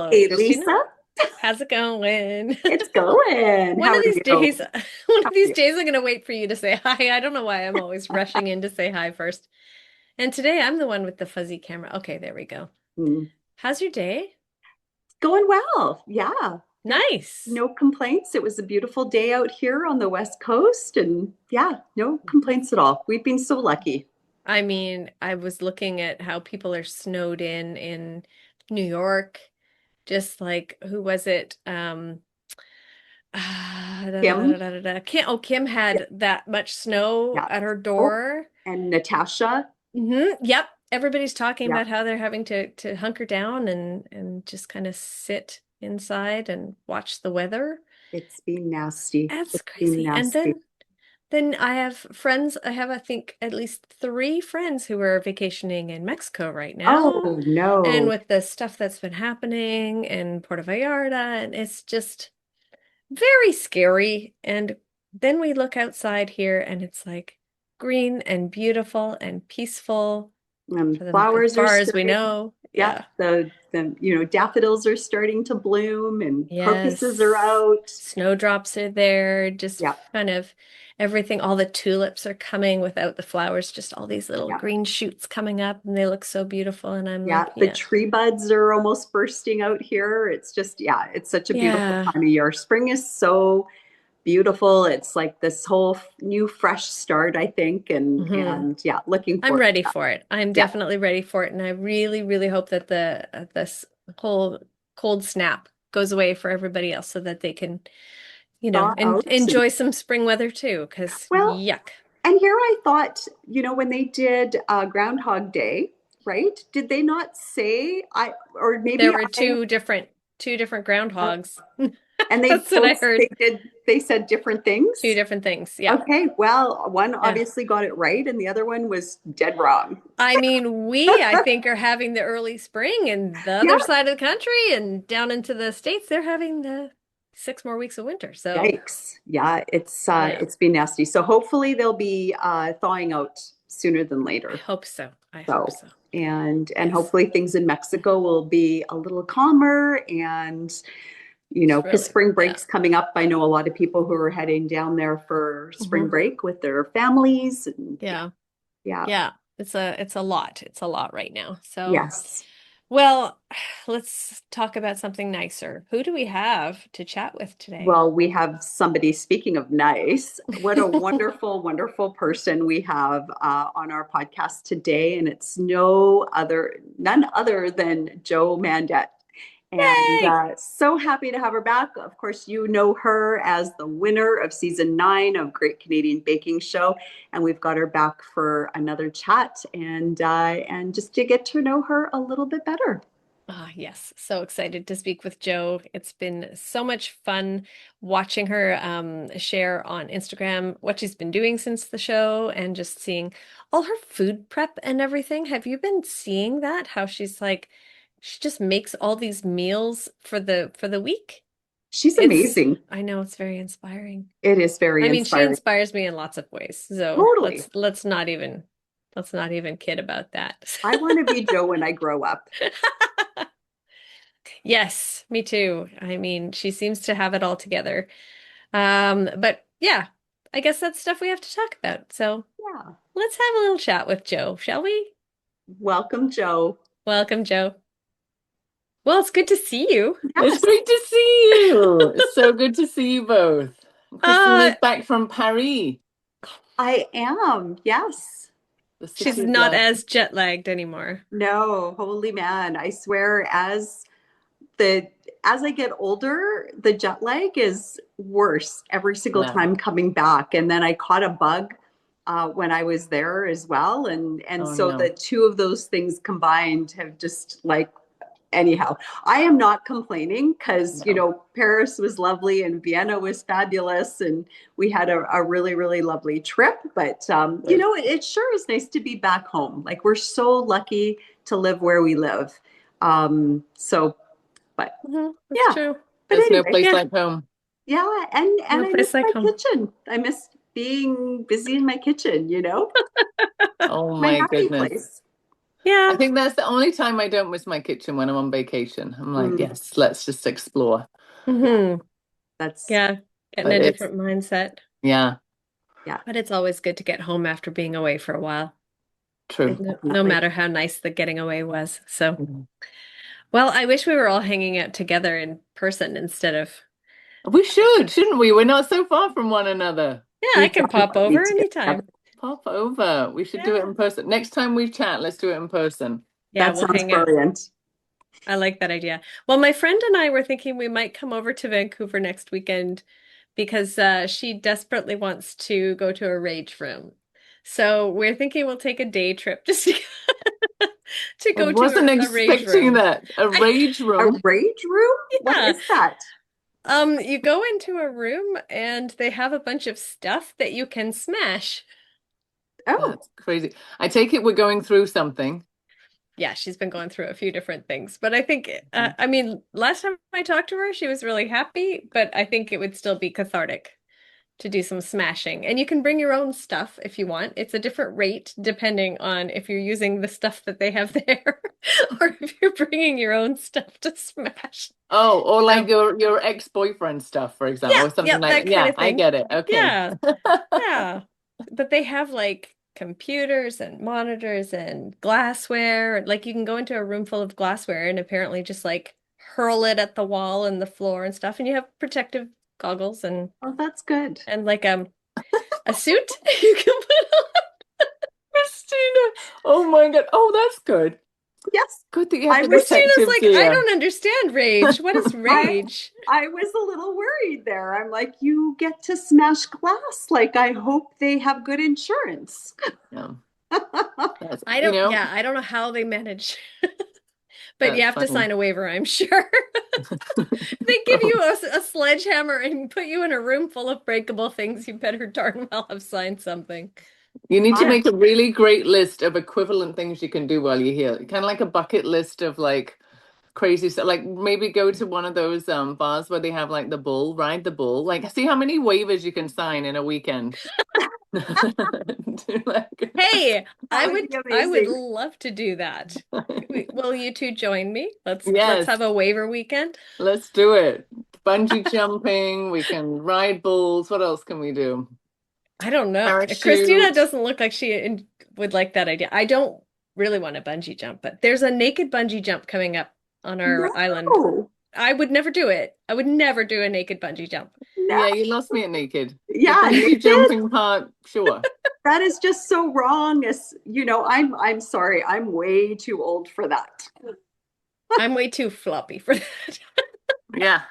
Hello, Hey, Christina. Lisa, How's it going? it's going. One How of are these you? days, one How of are these you? days, I'm going to wait for you to say hi. I don't know why I'm always rushing in to say hi first. And today I'm the one with the fuzzy camera. Okay, there we go. Mm. How's your day? Going well. Yeah. Yep. Nice. No complaints. It was a beautiful day out here on the West Coast, and yeah, no complaints at all. We've been so lucky. I mean, I was looking at how people are snowed in New York. Just like, who was it? Kim, Kim yeah, had that much snow yeah. at her Oh, door. and Natasha, Yep. Everybody's talking yeah. about how they're having to hunker down and just kind of sit inside and watch the weather. It's been nasty. That's It's been crazy. And nasty. then I have friends, I have I think at least three friends who are vacationing in Mexico right now. Oh And no. with the stuff that's been happening in Puerto Vallarta, and it's just very scary. And then we look outside here and it's like green and beautiful and peaceful for them as Flowers are far as we starting. know. Yeah, Yeah. the daffodils are starting to bloom and crocuses are Yes. out. Snowdrops are there, just Yeah, kind of everything. All the tulips are coming without the flowers, just all these little yeah, green shoots coming up, and they look so beautiful. And I'm yeah. like, The yeah, tree buds are almost bursting out here. It's just, yeah, it's such a beautiful yeah. time of year. Spring is so beautiful. It's like this whole new fresh start, I think, hmm and yeah, looking I'm forward to ready that. for it. I'm Yeah, definitely ready for it, and I really, really hope that the this whole cold snap goes away for everybody else, so that they can, thaw out. And, enjoy some spring weather too. Because well, yuck, and here I thought, when they did Groundhog Day, right? Did they not say I, or there maybe were I, two different uh, groundhogs. and they That's what I both heard. they said different Two things. different things. Yeah. Okay, well, one Yeah. obviously got it right, and the other one was dead wrong. I mean, I think, are having the early spring, and the other Yeah, side of the country and down into the States, they're having the 6 more weeks of winter. So, yikes. Yeah, yeah, it's been nasty. So hopefully they'll be thawing out sooner than I later. hope so. I hope So so. and Yes. hopefully things in Mexico will be a little calmer and It's because really, spring yeah. break's coming up. I know a lot of people who are heading down there for spring hmm break with their families. And yeah, Yeah. yeah, Yeah. It's a lot. It's a lot right now. So, yes. well, let's talk about something nicer. Who do we have to chat with today? Well, we have somebody, speaking of nice, what a wonderful, wonderful person we have on our podcast today. And it's none other than Jo Mandet. And Yay! so happy to have her back. Of course, you know her as the winner of season 9 of Great Canadian Baking Show. And we've got her back for another chat and just to get to know her a little bit better. Ah, yes. So excited to speak with Jo. It's been so much fun watching her share on Instagram what she's been doing since the show and just seeing all her food prep and everything. Have you been seeing that? How she's like, she just makes all these meals for the week. She's amazing. I know it's very inspiring. It is very I mean, she inspiring. inspires me in lots of ways. So Totally. let's not even kid about that. I want to be Jo when I grow up. Yes, me too. I mean, she seems to have it all together. But yeah, I guess that's stuff we have to talk about. So Yeah. let's have a little chat with Jo, shall we? Welcome, Jo. Welcome, Jo. Well, it's good to see you. It's Yes, great to see you. It's so good to see you both. Uh, Christina's back from Paris. I am. Yes. The she's city of not love. as jet lagged anymore. No, holy man. I swear the as I get older, the jet lag is worse every single No. time coming back. And then I caught a bug when I was there as well. And Oh so the no. two of those things combined have just like anyhow, I am not complaining because, No. Paris was lovely and Vienna was fabulous. And we had a really, really lovely trip. But, Right. it sure is nice to be back home. Like we're so lucky to live where we live. So, but That's yeah, true. but There's no anyway, place Yeah, like home. yeah. And no I miss place like my home. kitchen. I miss being busy in my kitchen, Oh my my happy goodness. place. I Yeah. think that's the only time I don't miss my kitchen when I'm on vacation. I'm like, Mm, yes, let's just explore. Hmm. that's Yeah. Getting But a it's, different mindset. yeah, yeah, But it's always good to get home after being away for a while. true. No definitely. matter how nice the getting away was. So, Mhm. well, I wish we were all hanging out together in person instead of, We should, shouldn't we? We're not so far from one another. yeah, I We can pop definitely need over to get together. anytime. Pop over. We should do it Yeah. in person. Next time we chat, let's do it in person. Yeah, That we'll sounds hang out. brilliant. I like that idea. Well, my friend and I were thinking we might come over to Vancouver next weekend because she desperately wants to go to a rage room. So we're thinking we'll take a day trip just to, to I go to wasn't a rage expecting room. that. A rage A room. rage room? What Yeah. is that? You go into a room and they have a bunch of stuff that you can smash. Oh, That's crazy. I take it we're going through something. Yeah, she's been going through a few different things, but I think, I mean, last time I talked to her, she was really happy, but I think it would still be cathartic to do some smashing. And you can bring your own stuff if you want. It's a different rate depending on if you're using the stuff that they have there or if you're bringing your own stuff to smash. Oh, or like So, your ex-boyfriend stuff, for example, yeah, or something yep, like that. that kind Yeah, of I thing. get it. Okay. Yeah, yeah. But they have like computers and monitors and glassware. Like you can go into a room full of glassware and apparently just like hurl it at the wall and the floor and stuff. And you have protective goggles oh, that's good. and like a suit you can put on. Christina. Oh my God. Oh, that's good. Yes, Good that you have I the was Christina's protective like, I gear. don't understand rage. What is I rage? I was a little worried there. I'm like, you get to smash glass. Like, I hope they have good insurance. Yeah, Oh, that's I don't, yeah, I don't know how they manage, but you that's have to funny. sign a waiver, I'm sure. They give you a sledgehammer and put you in a room full of breakable things. You better darn well have signed something. You need to I, make a really great list of equivalent things you can do while you're here. Kind of like a bucket list of like crazy stuff. Like maybe go to one of those bars where they have like the bull, ride the bull. Like see how many waivers you can sign in a weekend. Do like Hey, that would be I would amazing. love to do that. Will you two join me? Let's yes, have a waiver weekend. let's do it. Bungee jumping, we can ride bulls. What else can we do? I don't know. Christina Parachute. doesn't look like would like that idea. I don't really want to bungee jump, but there's a naked bungee jump coming up on our island. No, I would never do it. I would never do a naked bungee jump. no, Yeah, you lost me at naked. The yeah, bungee naked. jumping part, sure. That is just so wrong. As you know, I'm sorry. I'm way too old for that. I'm way too floppy for that. Yeah.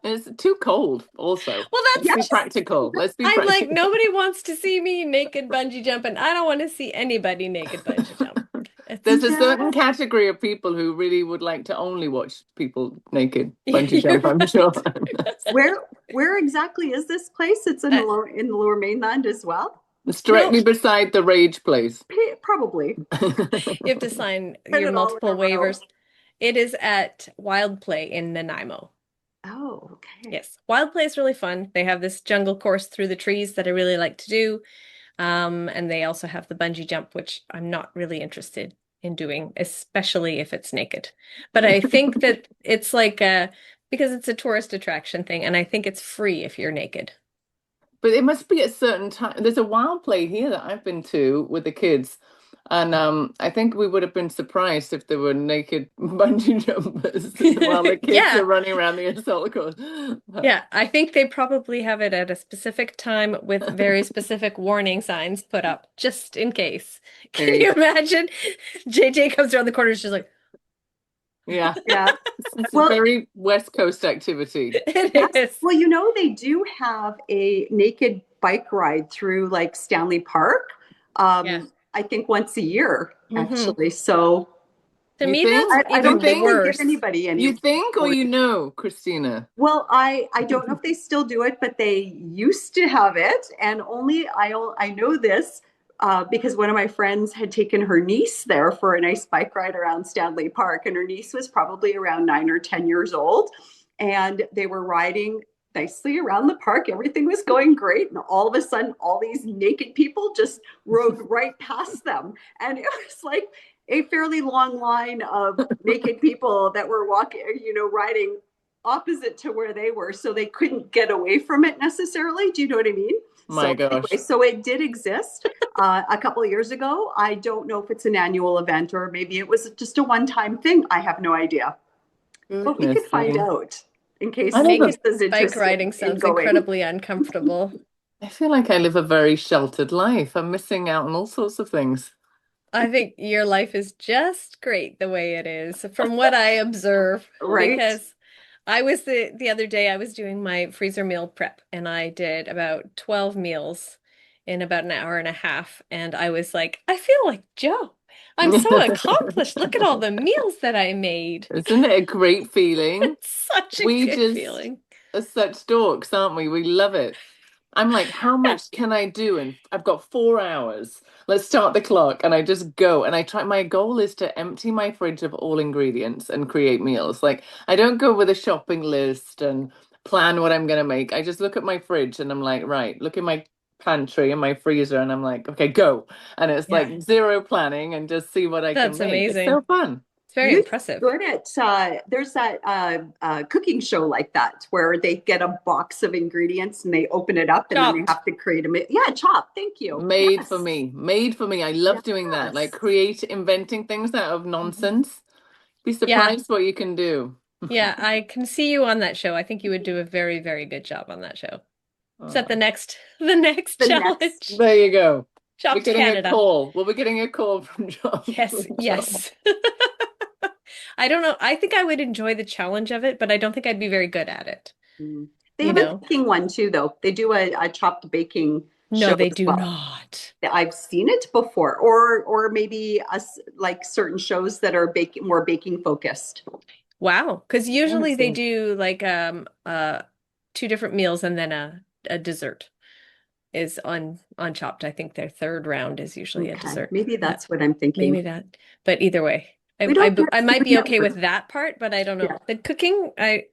It's too cold also. Well, Let's that's be Yes, just, practical. Let's be I'm like, practical. nobody wants to see me naked bungee jumping. I don't want to see anybody naked bungee jump. It's There's a yeah. certain category of people who really would like to only watch people naked bungee you're jump, I'm sure. Where where exactly is this place? It's uh, in the Lower Mainland as well. It's no, directly beside the Rage place. Probably. you have to sign Put your it all in multiple a row. waivers. It is at Wild Play in Nanaimo. Oh, okay. Yes, Wild Play is really fun. They have this jungle course through the trees that I really like to do. And they also have the bungee jump, which I'm not really interested in doing, especially if it's naked. But I think that it's like because it's a tourist attraction thing, and I think it's free if you're naked. But it must be at certain time. There's a wild play here that I've been to with the kids, and I think we would have been surprised if there were naked bungee jumpers while the kids are Yeah, running around the assault course. yeah. I think they probably have it at a specific time with very specific warning signs put up just in case. There Can you you go. imagine? JJ comes around the corner, she's like, Yeah, Yeah. it's a Well, very West Coast activity. it yes. is. Well, you know, they do have a naked bike ride through like Stanley Park. Yeah. I think once a year, Hmm. actually. So To You me, that's think? I You don't even think they think? give worse. anybody any You think, or you know, Christina? well, I don't know if they still do it, but they used to have it, and only I know this because one of my friends had taken her niece there for a nice bike ride around Stanley Park, and her niece was probably around 9 or 10 years old, and they were riding nicely around the park. Everything was going great. And all of a sudden, all these naked people just rode right past them. And it was like a fairly long line of naked people that were walking, riding opposite to where they were. So they couldn't get away from it necessarily. Do you know what I mean? My So gosh. anyway, so it did exist a couple of years ago. I don't know if it's an annual event or maybe it was just a one-time thing. I have no idea. But we could Goodness find me. out in case I live a, Naked Lisa's bike interested riding in sounds going. incredibly uncomfortable. I feel like I live a very sheltered life. I'm missing out on all sorts of things. I think your life is just great the way it is, from what I observe, Right? because I was the other day I was doing my freezer meal prep and I did about 12 meals in about an hour and a half and I was like, I feel like Joe. I'm so accomplished. Look at all the meals that I made. Isn't it a great feeling? It's such a We good just feeling. are such dorks, aren't we? We love it. I'm like, how much can I do? And I've got 4 hours. Let's start the clock. And I just go. And I try, my goal is to empty my fridge of all ingredients and create meals. Like, I don't go with a shopping list and plan what I'm going to make. I just look at my fridge and I'm like, right, look in my pantry and my freezer. And I'm like, okay, go. And it's Yeah, like zero planning and just see what I can that's make. It's so amazing. fun. It's very You impressive. good at there's that cooking show like that where they get a box of ingredients and they open it up and then they Chopped. have to create a yeah, chop. Thank you. Made for Yes. me. Made for me. I love doing that. Like Yes. inventing things out of Mhm. nonsense. Be Yeah, surprised what you can do. yeah, I can see you on that show. I think you would do a very, very good job on that show. Is that Oh, the next The next challenge? there you go. We're Chopped getting a Canada. call. Well, we're getting a call from John. Yes, From John. yes. I don't know. I think I would enjoy the challenge of it, but I don't think I'd be very good at it. Mm. They You have a know? baking one too, though. They do a chopped baking No, show they as do well. not. I've seen it before, or maybe us like certain shows that are baking more baking focused. Wow. Because Yeah, usually they so do like two different meals and then a dessert is on Chopped. I think their third round is usually a Okay, dessert. maybe Yeah, that's what I'm thinking. maybe that. But either way, We don't get I might Food be okay Network. with that part, but I don't know. Yeah, The cooking, I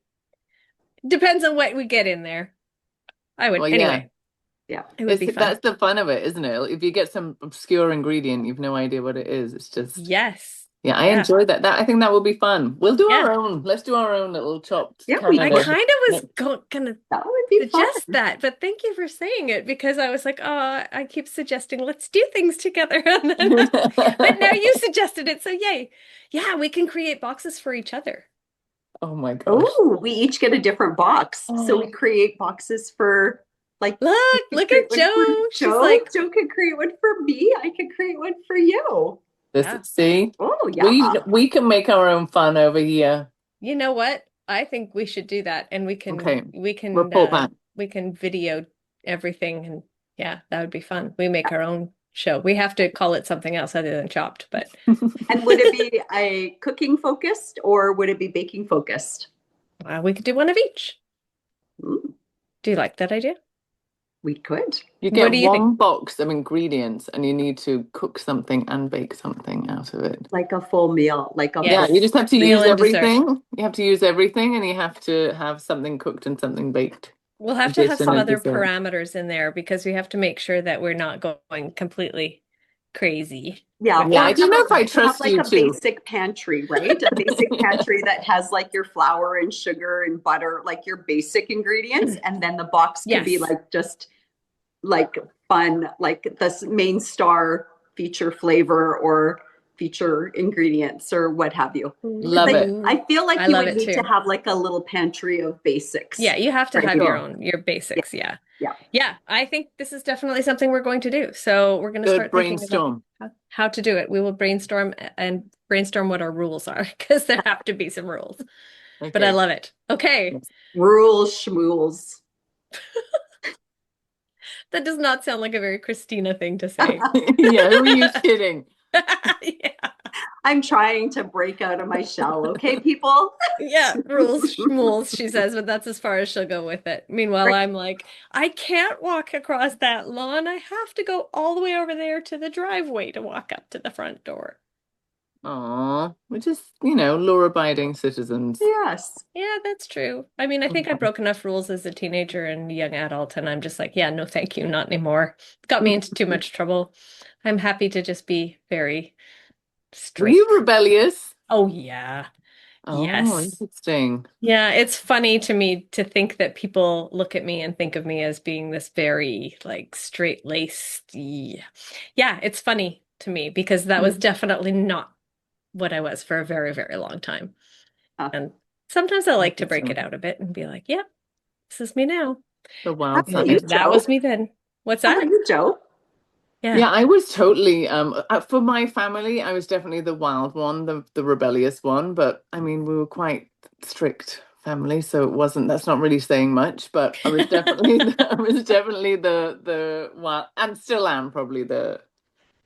depends on what we get in there. I would well, yeah. anyway. yeah. It would It's be fun. that's the fun of it, isn't it? If you get some obscure ingredient, you've no idea what it is. It's just Yes. yeah, I Yeah. enjoy that. That I think that will be fun. We'll do Yeah. our own. Let's do our own little chopped Yeah, we I could. Canada. kind of was gonna That would be suggest fun. that, but thank you for saying it because I was like, oh, I keep suggesting let's do things together. And then but now you suggested it, so yay. Yeah, we can create boxes for each other. Oh my gosh. Oh, we each get a different box. So we Oh, create boxes for like you could Look create at one for Joe. She's Joe. like, Joe could create one for me. I could create one for you. this yeah. see, Oh, yeah. we can make our own fun over here. You know what? I think we should do that and Okay, report back. we can video everything and yeah, that would be fun. We make our own show. We have to call it something else other than Chopped, but And would it be a cooking focused or would it be baking focused? we could do one of each. Mm, Do you like that idea? we could. You What get do you think? one box of ingredients and you need to cook something and bake something out of it. Like a full meal, like a Yeah, full. you Yes. just have to Meal use and dessert. everything. You have to use everything and you have to have something cooked and something baked. We'll have to have Addition some and other dessert. parameters in there because we have to make sure that we're not going completely crazy Yeah, with Yeah, I or that. don't know if I have trust like you a two. basic pantry, right? A basic Yeah. pantry that has like your flour and sugar and butter, like your basic ingredients, and then the box could be Yes. like just like fun, like the main star feature flavor or feature ingredients or what have you. Love Like it. Ooh, I feel like I you love would it need to too. have like a little pantry of basics Yeah, you have to right have here. your Sure. own, your Yeah, basics. Yeah. yeah. Yeah, I think this is definitely something we're going to do. So we're going to Good start thinking about brainstorm. how to do it. We will brainstorm and brainstorm what our rules are because there have to be some rules. But I Okay. love it. Okay. Yes. Rules, schmools. That does not sound like a very Christina thing to say. Yeah, who are you kidding? Yeah. I'm trying to break out of my shell, okay, people? Yeah, rules, schmools, she says, but that's as far as she'll go with it. Meanwhile, Right. I'm like, I can't walk across that lawn. I have to go all the way over there to the driveway to walk up to the front door. Oh, we're just, law-abiding citizens. Yes. Yeah, that's true. I mean, I think I broke enough rules as a teenager and young adult, and I'm just like, yeah, no, thank you, not anymore. Got me into too much trouble. I'm happy to just be very Were you straight. rebellious? Oh, yeah. Oh, Yes. interesting. Yeah, it's funny to me to think that people look at me and think of me as being this very like straight-laced. Yeah, it's funny to me because that was definitely not what I was for a very, very long time. Uh, And sometimes I like to break it Interesting. out a bit and be like, yeah, this is me now. The how wild about you, side. And that Joe? was me then. What's How that? about you, Joe? Yeah. Yeah, I was totally for my family, I was definitely the wild one, the rebellious one, but I mean, we were quite strict family, so it wasn't that's not really saying much, but I was definitely I was definitely the wild and still am probably the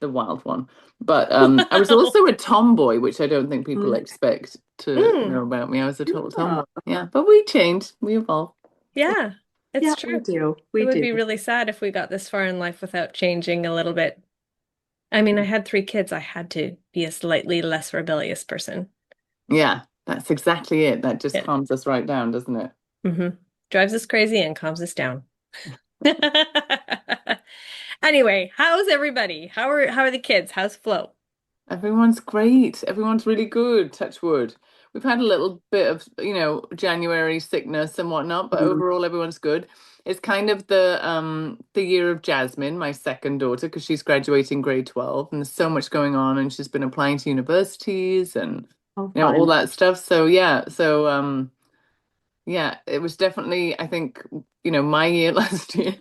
wild one. But I was Wow. also a tomboy, which I don't think people Mm. expect to Mm, know about me. I was a total Yeah, tomboy. Yeah, but we changed, we evolved. yeah, yeah, it's we true. do. It We would do. be really sad if we got this far in life without changing a little bit. I mean, I had three kids. I had to be a slightly less rebellious person. Yeah, that's exactly it. That just Yeah. calms us right down, doesn't it? hmm Drives us crazy and calms us down. Anyway, how's everybody? How are the kids? How's Flo? Everyone's great. Everyone's really good. Touch wood. We've had a little bit of, January sickness and whatnot, but Mm. overall everyone's good. It's kind of the year of Jasmine, my second daughter, because she's graduating grade 12 and there's so much going on and she's been applying to universities and Oh, all fun. that stuff. So yeah, yeah, it was definitely, I think, my year last year.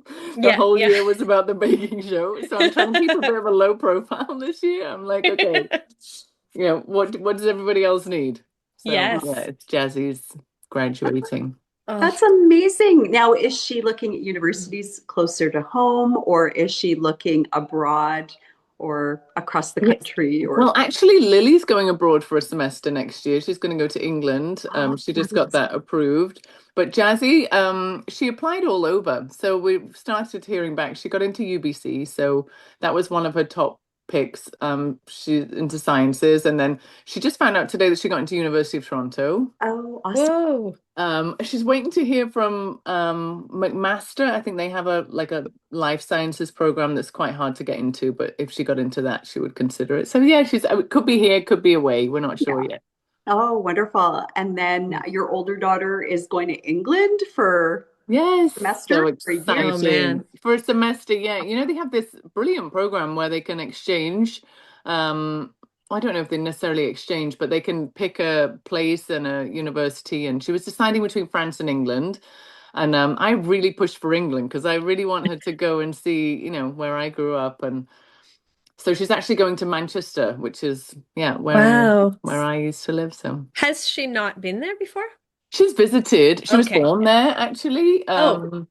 The Yeah, whole yeah. year was about the baking show. So I'm trying to keep a bit of a low profile this year. I'm like, okay, what does everybody else need? So yeah, Yes. it's Jazzy's graduating. Oh, That's amazing. Now, is she looking at universities closer to home, or is she looking abroad or across the Yes. country? Or Well, actually, Lily's going abroad for a semester next year. She's going to go to England. oh, She just got nice. that approved. But Jazzy, she applied all over. So we've started hearing back. She got into UBC, so that was one of her top picks. She's into sciences, and then she just found out today that she got into University of Toronto. Oh, awesome. whoa. She's waiting to hear from McMaster. I think they have a life sciences program that's quite hard to get into, but if she got into that, she would consider it. So yeah, it could be here, could be away. We're not sure Yeah. yet. Oh, wonderful. And then your older daughter is going to England for Yes, a semester, so for a year. Oh exciting. man. For a semester, yeah. They have this brilliant program where they can exchange. Um, I don't know if they necessarily exchange, but they can pick a place and a university. And she was deciding between France and England. And I really pushed for England because I really want her to go and see, where I grew up. And so she's actually going to Manchester, which is, yeah, Wow. where I used to live. So Has she not been there before? she's visited. She was Okay. born there, actually. Oh.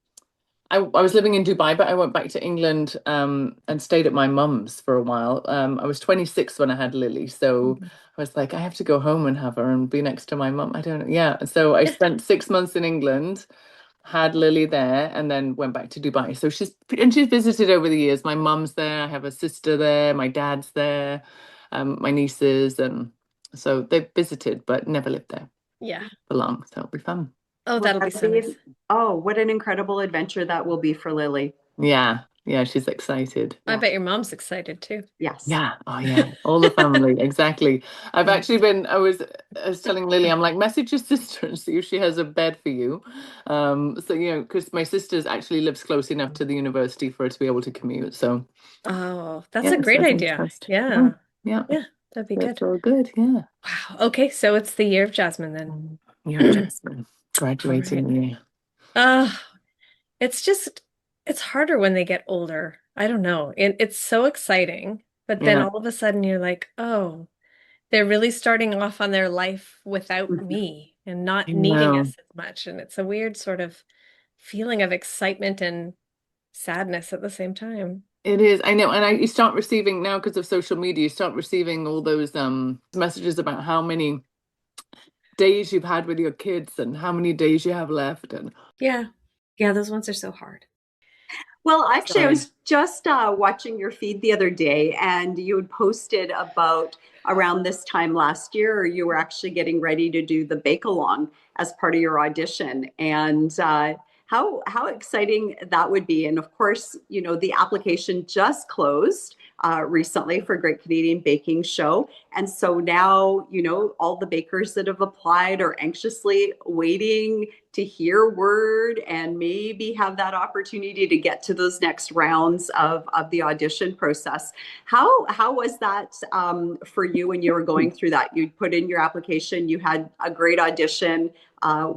I was living in Dubai, but I went back to England and stayed at my mum's for a while. I was 26 when I had Lily, so I was like, I have to go home and have her and be next to my mum. I don't know. Yeah. So I spent 6 months in England, had Lily there, and then went back to Dubai. So she's visited over the years. My mum's there, I have a sister there, my dad's there, my nieces, and so they've visited but never lived there Yeah. for long. So it'll be fun. Oh, Well, that'll be that'll so be, nice. oh, what an incredible adventure that will be for Lily. Yeah. Yeah, she's excited. I Yeah. bet your mom's excited too. Yes. Yeah. Oh, yeah. All the family. Exactly. I've Yeah. actually been, I was telling Lily, I'm like, message your sister and see if she has a bed for you. So, because my sister's actually lives close enough to the university for her to be able to commute. So, Oh, that's a yeah, great so fingers idea. crossed. Yeah. Yeah. Yeah. Yeah, that'd be That's good. all good. Yeah. Wow. Okay, so it's the year of Jasmine then. You're just All right. graduating. Yeah. Uh, it's just it's harder when they get older. I don't know. It's so exciting, but then Yeah. all of a sudden you're like, oh, they're really starting off on their life without Mhm. me and not I needing know. us as much. And it's a weird sort of feeling of excitement and sadness at the same time. It is. I know. And you start receiving now because of social media, you start receiving all those messages about how many days you've had with your kids and how many days you have left. And Yeah. Yeah, those ones are so hard. Well, actually, I Sorry. was just watching your feed the other day, and you had posted about around this time last year, you were actually getting ready to do the bake along as part of your audition, and how exciting that would be. And of course, you know, the application just closed recently for Great Canadian Baking Show, and so now, you know, all the bakers that have applied are anxiously waiting to hear word and maybe have that opportunity to get to those next rounds of the audition process. How was that for you when you were going through that? You put in your application, you had a great audition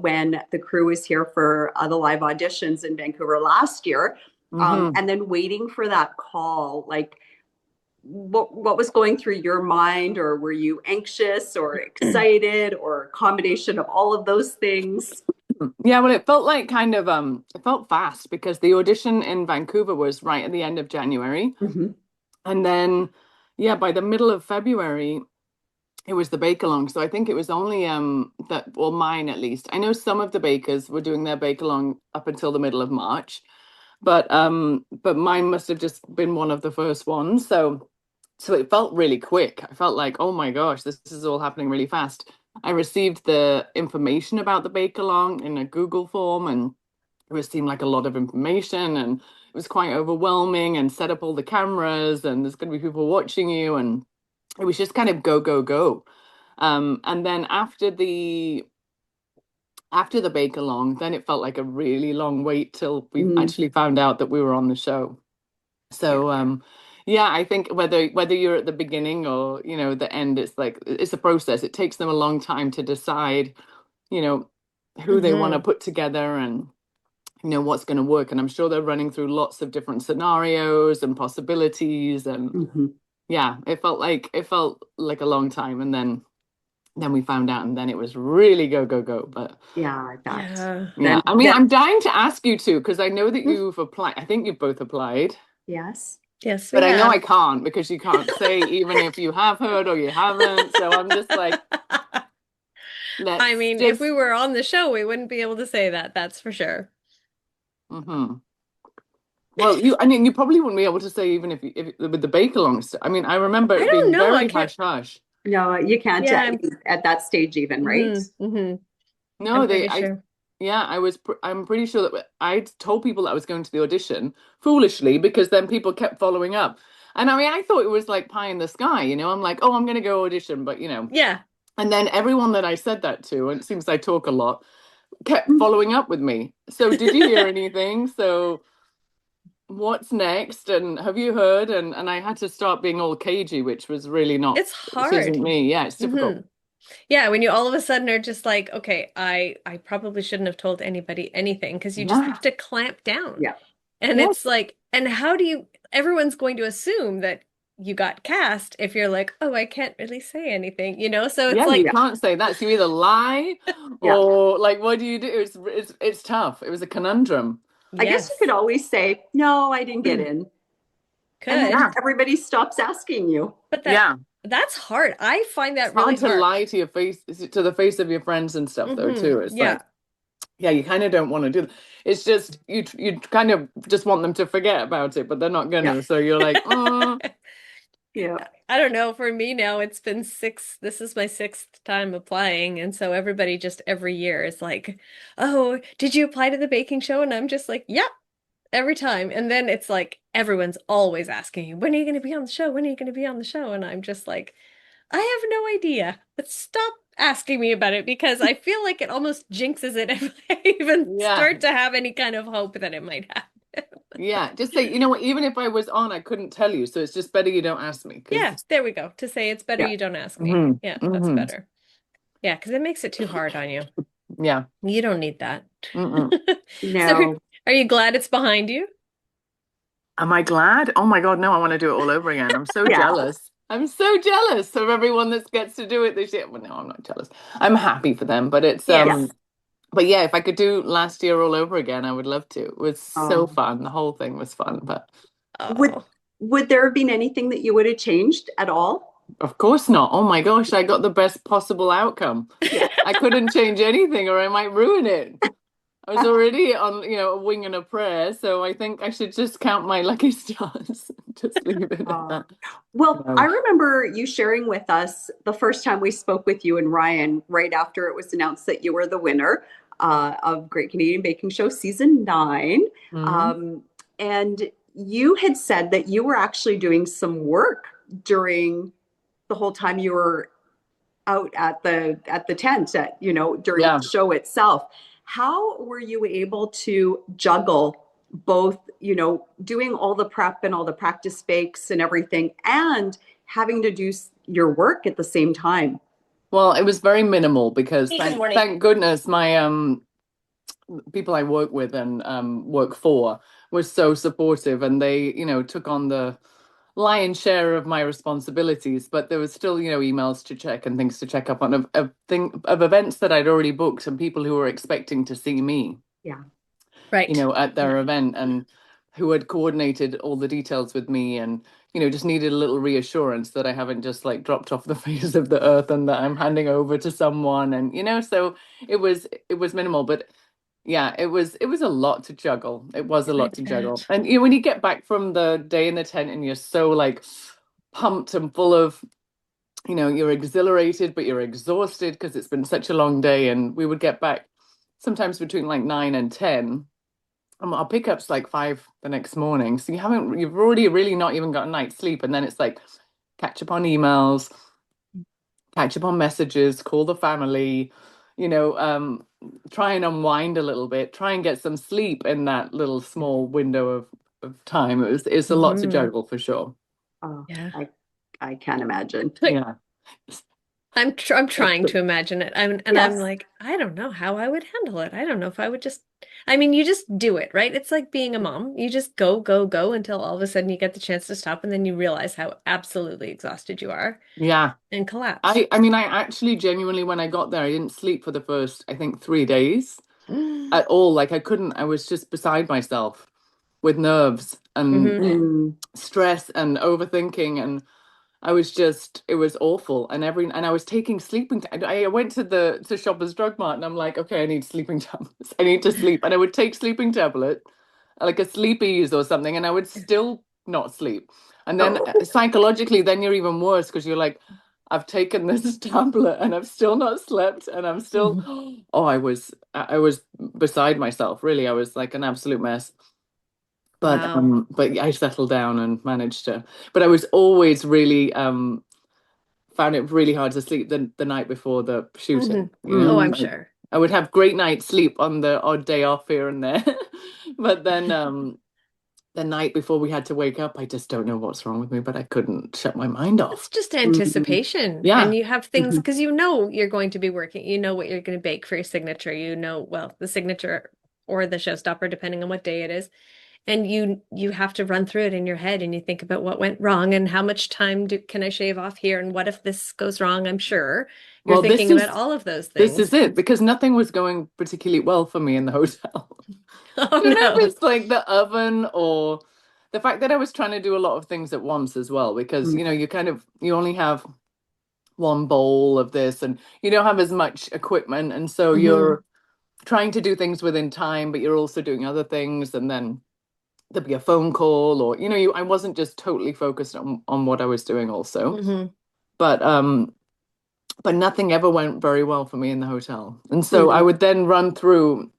when the crew was here for the live auditions in Vancouver last year, Hmm. and then waiting for that call, like what was going through your mind, or were you anxious or excited or a combination of all of those things? Yeah, well, it felt like kind of it felt fast because the audition in Vancouver was right at the end of January. Mhm. And then yeah, by the middle of February, it was the bake along. So I think it was only that, well, mine at least. I know some of the bakers were doing their bake along up until the middle of March, but mine must have just been one of the first ones. So it felt really quick. I felt like, oh my gosh, this is all happening really fast. I received the information about the bake along in a Google form, and it seemed like a lot of information, and it was quite overwhelming, and set up all the cameras, and there's going to be people watching you, and it was just kind of go, go, go. And then after the bake along, then it felt like a really long wait till we Mm, actually found out that we were on the show. yeah. So yeah, I think whether you're at the beginning or the end, it's like it's a process. It takes them a long time to decide, you know, who they want to Hmm. put together, and what's going to work. And I'm sure they're running through lots of different scenarios and possibilities. And Mhm. yeah, it felt like a long time. And then we found out, and then it was really go, go, go. But Yeah, that. Yeah. yeah, Then, I mean, I'm dying to ask you too, because I know that mm, you've applied. I think you've both applied, yes. Yes, we but I know have. I can't because you can't say even if you have heard or you haven't. So I'm just like, I let's mean, if we just. were on the show, we wouldn't be able to say that, that's for sure. Hmm. Well, I mean, you probably wouldn't be able to say even if with the bake-alongs. I mean, I remember I it don't being know. I very can't. hush hush. No, you can't Yeah, I'm at that stage even, right? hmm I'm No, pretty sure. yeah, I'm pretty sure that I told people that I was going to the audition foolishly because then people kept following up. And I mean, I thought it was like pie in the sky, I'm like, oh, I'm going to go audition, but Yeah. and then everyone that I said that to, and it seems I talk a lot, kept Mm. following up with me. So did you hear anything? So what's next? And have you heard? And I had to start being all cagey, which was really not, It's which hard. isn't me. Yeah, it's Hmm difficult. Yeah, when you all of a sudden are just like, okay, I probably shouldn't have told anybody anything because you just have Yeah. to clamp down. Yeah. And it's Yes. like, and how do you, everyone's going to assume that you got cast if you're like, oh, I can't really say anything, you know? So it's Yeah, you like, Yeah. can't say that. So you either lie Yeah. or like, what do you do? It's tough. It was a conundrum. I guess you could yes, always say, no, I didn't get in. And then could, Yeah. everybody stops asking you. but Yeah. that's hard. I find It's that really hard to hard. lie to your face, to the face of your friends and stuff, though, too. It's like, Yeah. yeah, you kind of don't want to do that. It's just you kind of just want them to forget about it, but they're not Yeah. gonna. So you're like, oh, Yeah. I don't know. For me now, it's been this is my sixth time applying. And so everybody just every year is like, oh, did you apply to the baking show? And I'm just like, yep, every time. And then it's like everyone's always asking you, when are you going to be on the show? When are you going to be on the show? And I'm just like, I have no idea. But stop asking me about it because I feel like it almost jinxes it if I even yeah, start to have any kind of hope that it might happen. yeah. Just say, you know what? Even if I was on, I couldn't tell you. So it's just better you don't ask me Yeah, because. there we go. To say it's better Yeah. you don't ask me. Hmm. Yeah, that's Hmm. better. Yeah, because it makes it too hard on you. Yeah. You don't need that. Mm-mm. So, No. are you glad it's behind you? Am I glad? Oh my God, no, I want to do it all over again. I'm so Yeah. jealous. I'm so jealous of everyone that gets to do it this year. Well, no, I'm not jealous. I'm happy for them, but it's Yeah. Yes. but yeah, if I could do last year all over again, I would love to. It was so Um, fun. The whole thing was fun, but would Oh, would there have been anything that you would have changed at all? of course not. Oh my gosh, I got the best possible outcome. Yeah. I couldn't change anything or I might ruin it. I was already on, a wing and a prayer, so I think I should just count my lucky stars. Just leave it at Uh, that. well, I No. remember you sharing with us the first time we spoke with you and Ryan, right after it was announced that you were the winner of Great Canadian Baking Show season 9. Mhm. Um, and you had said that you were actually doing some work during the whole time you were out at the tent during Yeah. the show itself. How were you able to juggle both, doing all the prep and all the practice bakes and everything and having to do your work at the same time? Well, it was very minimal because Hey, good morning. thank goodness my people I work with and work for were so supportive, and they, took on the lion's share of my responsibilities, but there was still, emails to check and things to check up on of events that I'd already booked and people who were expecting to see me, Yeah. Right. at Yeah. their event, and who had coordinated all the details with me, and just needed a little reassurance that I haven't just like dropped off the face of the earth and that I'm handing over to someone, and so it was minimal, but yeah, it was a lot to juggle. It was a I lot to juggle. bet. And when you get back from the day in the tent and you're so like pumped and full of, you're exhilarated, but you're exhausted because it's been such a long day. And we would get back sometimes between like 9 and 10. And our pickup's like 5 the next morning. So you've already really not even got a night's sleep. And then it's like catch up on emails, catch up on messages, call the family, you know, um, try and unwind a little bit, try and get some sleep in that little small window of time. It's a lot to Hmm. juggle for sure. Oh, Yeah. I can't imagine. Yeah. I'm trying to imagine it. I'm Yes. like, I don't know how I would handle it. I don't know if I would just I mean, you just do it, right? It's like being a mom. You just go, go, go until all of a sudden you get the chance to stop and then you realize how absolutely exhausted you are Yeah. and collapse. I mean, I actually genuinely, when I got there, I didn't sleep for the first, I think, 3 days at all. Like I was just beside myself with nerves and Hmm. Mm. stress and overthinking, and it was awful. And I was taking sleeping. I went to the Shoppers Drug Mart and I'm like, okay, I need sleeping tablets. I need to sleep. And I would take sleeping tablet, like a sleep ease or something, and I would still not sleep. And then Oh. psychologically, then you're even worse because you're like, I've taken this tablet and I've still not slept, and I'm still, Hmm. oh, I was beside myself. Really, I was like an absolute mess. Wow. But I settled down and managed to. But I was always really found it really hard to sleep the night before the Hmm. shooting. Oh, I'm Like, sure. I would have great night's sleep on the odd day off here and there, but then the night before we had to wake up, I just don't know what's wrong with me, but I couldn't shut my mind It's off. just Mm. anticipation. Yeah, And you have things Mhm. because you know you're going to be working. You know what you're going to bake for your signature. You know, well, the signature or the showstopper, depending on what day it is. And you have to run through it in your head and you think about what went wrong and how much time can I shave off here and what if this goes wrong? I'm sure you're well, thinking about all of those this things. is it because nothing was going particularly well for me in the hotel. Oh I don't know if no. it's like the oven or the fact that I was trying to do a lot of things at once as well, because Mm. you only have one bowl of this and you don't have as much equipment, and so Hmm. you're trying to do things within time, but you're also doing other things, and then there'd be a phone call, or I wasn't just totally focused on what I was doing also. Hmm. But nothing ever went very well for me in the hotel. And so I Mm. would then run through,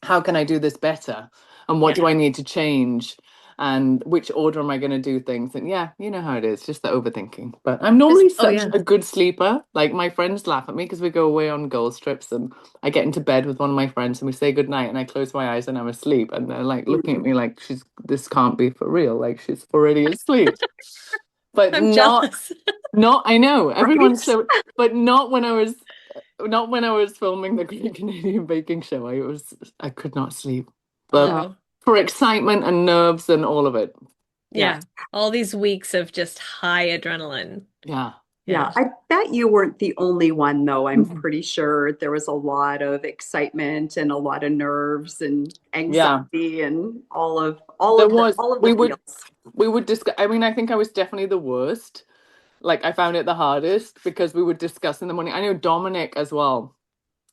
how can I do this better? And what Yeah. do I need to change? And which order am I going to do things? And yeah, you know how it is, just the overthinking. But I'm Just normally oh such yeah. a good sleeper. Like my friends laugh at me because we go away on girls' trips and I get into bed with one of my friends and we say goodnight and I close my eyes and I'm asleep. And they're like looking at Mm. me like this can't be for real. Like she's already asleep. But I'm jealous. not, I know, everyone's Right? so, but not when I was filming the Great Canadian Baking Show. I could not sleep. But Uh, Oh, for excitement and nerves and all of it. yes. yeah. All these weeks of just high adrenaline. Yeah. Yeah, Yeah. I bet you weren't the only one, though. I'm Mhm. pretty sure there was a lot of excitement and a lot of nerves and Yeah. anxiety and There was, all of the we would, feels. we would discuss. I mean, I think I was definitely the worst. Like, I found it the hardest because we would discuss in the morning. I know Dominic as well.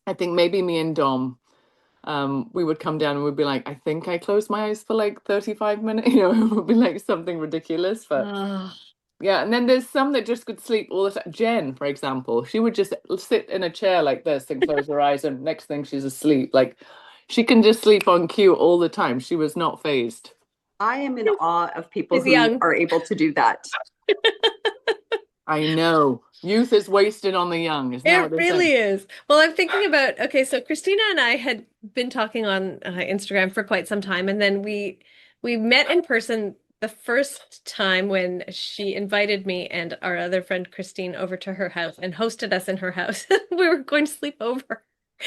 I think maybe me and Dom. we would come down and we'd be like, I think I closed my eyes for like 35 minutes, it would be like something ridiculous. But Oh, yeah, and then there's some that just could sleep all the time. Jen, for example, she would just sit in a chair like this and close her eyes, and next thing she's asleep. Like she can just sleep on cue all the time. She was not phased. I am in awe of people he's who young. are able to do that. I know. Youth is wasted on the young. Isn't that what It they say? really is. Well, I'm thinking about, okay, so Christina and I had been talking on Instagram for quite some time, and then we met in person the first time when she invited me and our other friend Christine over to her house and hosted us in her house. We were going to sleep over.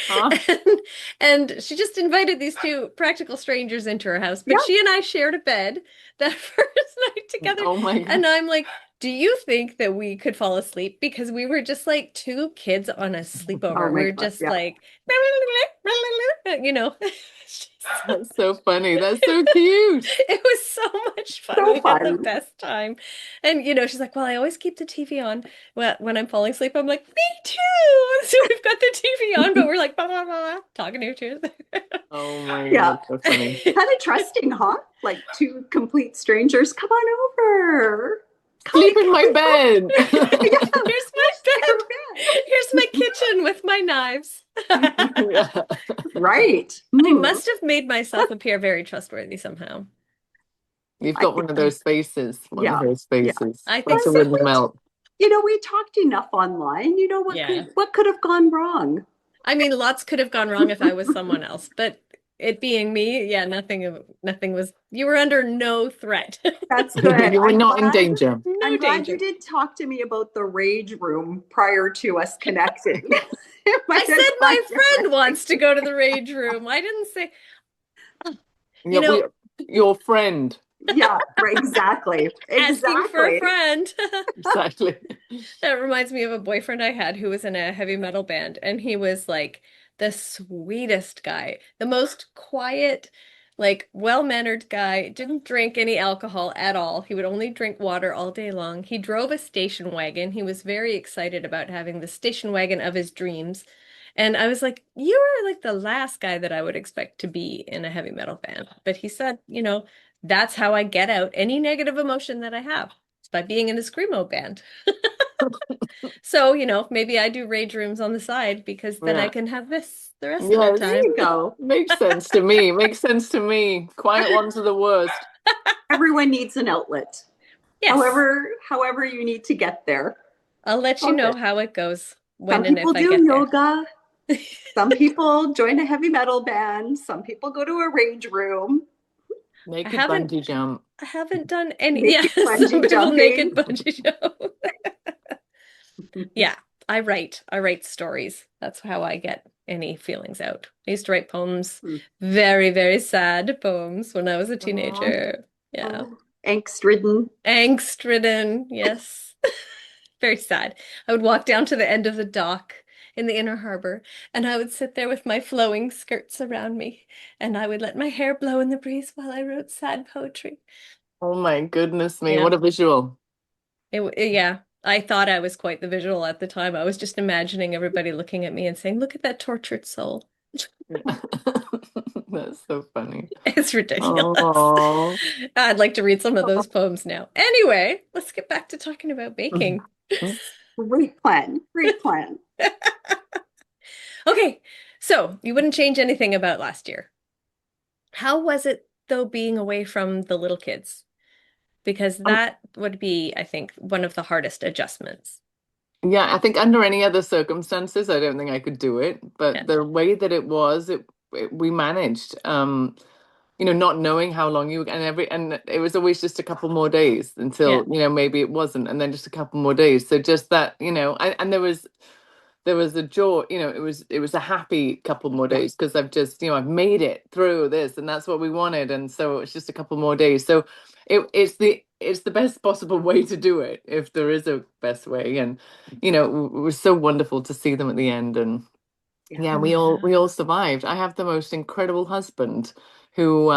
Huh? And, and she just invited these two practical strangers into her house. Yeah. But she and I shared a bed that first night together. Oh my And God. I'm like, do you think that we could fall asleep? Because we were just like two kids on a Oh sleepover. We my were God. just Yeah. like, you know. That's so funny. That's so cute. It was so much fun. So We had the fun. best time. And she's like, well, I always keep the TV on when I'm falling asleep. I'm like, me too. So we've got the TV on, but we're like, blah, blah, blah, talking to each other. Oh my Yeah. God, so funny. Kind of trusting, huh? Like two complete strangers. Come on over. Come Sleep in my in. bed. Yeah. Here's my Your bed. Here's my kitchen with my knives. Yeah. Right. I Hmm. must have made myself appear very trustworthy somehow. You've I got think, one of those faces. One of yeah. those Yeah. faces. I think Butter Plus, if so. wouldn't melt. we talked enough online, Yeah. what could have gone wrong? I mean, lots could have gone wrong if I was someone else, but it being me, yeah, nothing was, you were under no threat. That's good. You were not in danger. I'm No glad you danger. did talk to me about the rage room prior to us connecting. It I might have said gone my friend differently. wants to go to the rage room. I didn't say, oh, Yeah, you know, your friend. Yeah, right, exactly. asking for a Exactly. friend. Exactly. That reminds me of a boyfriend I had who was in a heavy metal band, and he was like the sweetest guy, the most quiet, like well-mannered guy, didn't drink any alcohol at all. He would only drink water all day long. He drove a station wagon. He was very excited about having the station wagon of his dreams. And I was like, you are like the last guy that I would expect to be in a heavy metal band. But he said, that's how I get out any negative emotion that I have. It's by being in a screamo band. So, maybe I do rage rooms on the side because then I Yeah. can have this the rest of the There Yes. time. you go. Makes sense to me. Makes sense to me. Quiet ones are the worst. Everyone needs an outlet. Yes, However you need to get there. I'll let you Okay. know how it goes Some when and people if I do get there. yoga. Some people join a heavy metal band. Some people go to a rage room. I Naked haven't bungee jump. I haven't done any, yeah, Naked some bungee people jumping. naked bungee jump. Yeah, I write stories. That's how I get any feelings out. I used to write poems, very, very sad poems when I was a Aw. teenager. Yeah. Oh, angst ridden. Angst-ridden, yes. Very sad. I would walk down to the end of the dock in the inner harbor, and I would sit there with my flowing skirts around me, and I would let my hair blow in the breeze while I wrote sad poetry. Oh my goodness me. Yeah. What a visual. Yeah. I thought I was quite the visual at the time. I was just imagining everybody looking at me and saying, "Look at that tortured soul." That's so funny. It's ridiculous. Oh. I'd like to read some of those poems now. Anyway, let's get back to talking about baking. Great plan. Great plan. Okay, so you wouldn't change anything about last year. How was it though being away from the little kids? Because Um, that would be, I think, one of the hardest adjustments. yeah, I think under any other circumstances, I don't think I could do it. Yeah. But the way that it was, we managed. Not knowing how long you and it was always just a couple more days Yeah. until, maybe it wasn't, and then just a couple more days. So just that, and there was a joy, it was a happy couple more Yeah. days because I've made it through this, and that's what we wanted, and so it's just a couple more days. So it's the best possible way to do it if there is a best way, and it was so wonderful to see them at the end, and Yeah. yeah, we all Yeah. we all survived. I have the most incredible husband who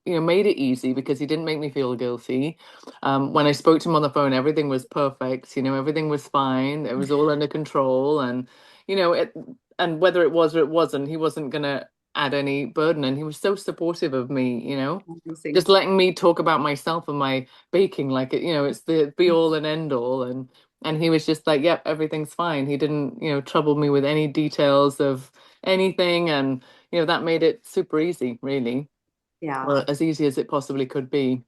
made it easy because he didn't make me feel guilty. When I spoke to him on the phone, everything was perfect, everything was fine. It was all under control, and you know it and whether it was or it wasn't, he wasn't gonna add any burden. And he was so supportive of me, Amazing. just letting me talk about myself and my baking like it's the be all and end all. And he was just like, yep, everything's fine. He didn't, trouble me with any details of anything. And, that made it super easy, really. Yeah. Well, as easy as it possibly could be.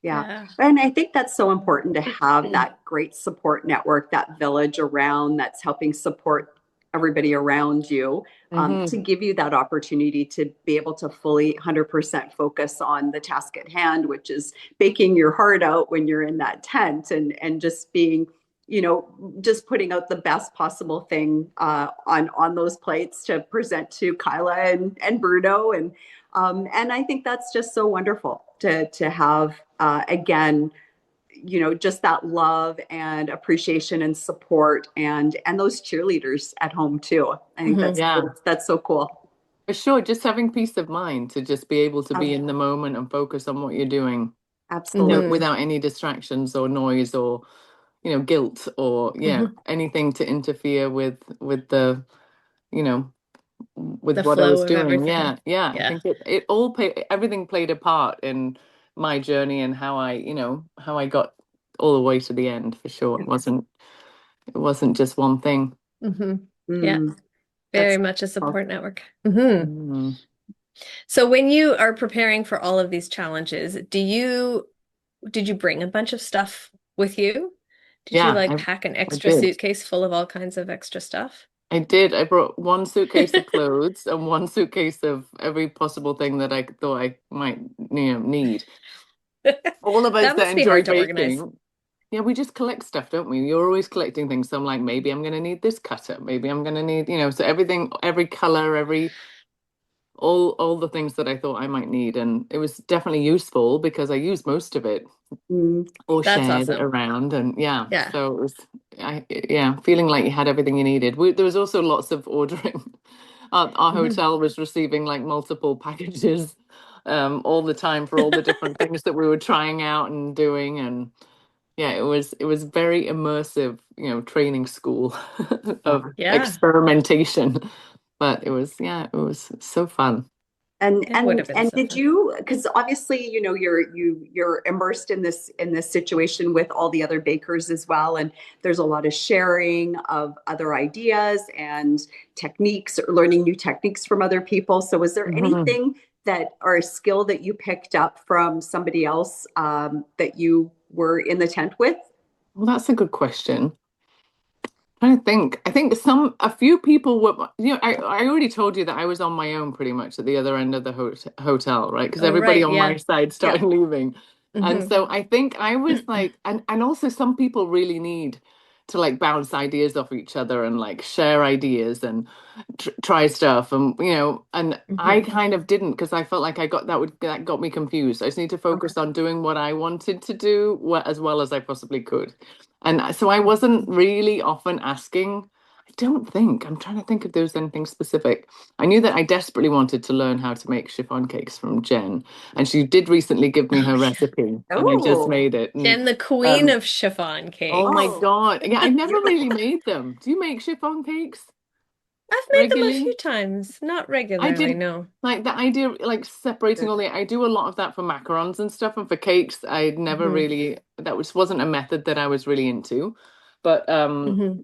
Yeah. Yeah. And I think that's so important to have that great support network, that village around that's helping support everybody around you, to Hmm. give you that opportunity to be able to fully 100% focus on the task at hand, which is baking your heart out when you're in that tent and just being, just putting out the best possible thing on those plates to present to Kyla and Bruno. And I think that's just so wonderful to have, again, just that love and appreciation and support and those cheerleaders at home too. I think Hmm. Yeah. that's so cool. For sure, just having peace of mind to just be able to be Um, in the moment and focus on what you're doing, Absolutely. without any distractions or noise or, guilt or Hmm. anything to interfere with the, you know, with The what I flow was of doing. everything. Yeah, yeah. I Yeah. think it all everything played a part in my journey and how I got all the way to the end for sure. It wasn't just one thing. Hmm. Yeah. Mm, Very that's much a cool. support network. Hmm. Mm. So when you are preparing for all of these challenges, did you bring a bunch of stuff with you? Did you Yeah, like I pack an I extra did. suitcase full of all kinds of extra stuff? I did. I brought one suitcase of clothes and one suitcase of every possible thing that I thought I might, need. All of us That that must be enjoy hard to organize. baking, yeah, we just collect stuff, don't we? You're always collecting things. So I'm like, maybe I'm going to need this cutter. Maybe I'm going to need, so everything, every color, all the things that I thought I might need. And it was definitely useful because I used most of it Mm, or That's shared it awesome. around. And yeah, Yeah. so it was, yeah, feeling like you had everything you needed. There was also lots of ordering. Our Hmm. hotel was receiving like multiple packages all the time for all the different things that we were trying out and doing. And yeah, it was very immersive, training school of yeah. Yeah. experimentation. But it was so fun. And It would and have been and so did fun. you, because obviously, you're immersed in this situation with all the other bakers as well, and there's a lot of sharing of other ideas and techniques, or learning new techniques from other people. So was there Mhm. anything that, or a skill that you picked up from somebody else, that you were in the tent with? Well, that's a good question. Trying to think. I think a few people were, I already told you that I was on my own pretty much at the other end of the hotel, right? Because Oh, everybody right. on my Yeah. side Yeah. started leaving. And Hmm. so I think I was like, and also some people really need to like bounce ideas off each other and like share ideas and try stuff. And, and I Hmm. kind of didn't because I felt like that got me confused. I just need to Okay. focus on doing what I wanted to do as well as I possibly could. And so I wasn't really often asking. I don't think. I'm trying to think if there was anything specific. I knew that I desperately wanted to learn how to make chiffon cakes from Jen, and she did recently give me Oh, her yeah. recipe, and I just Oh, made it. And Jen, the queen um, of chiffon oh my cakes. oh, God, yeah, I never really? really made them. Do you make chiffon cakes I've made them a few regularly? times, not I regularly, didn't no. like the idea of like separating Good. all the. I do a lot of that for macarons and stuff, and for cakes, I never Hmm. really. Wasn't a method that I was really into, but um. Hmm.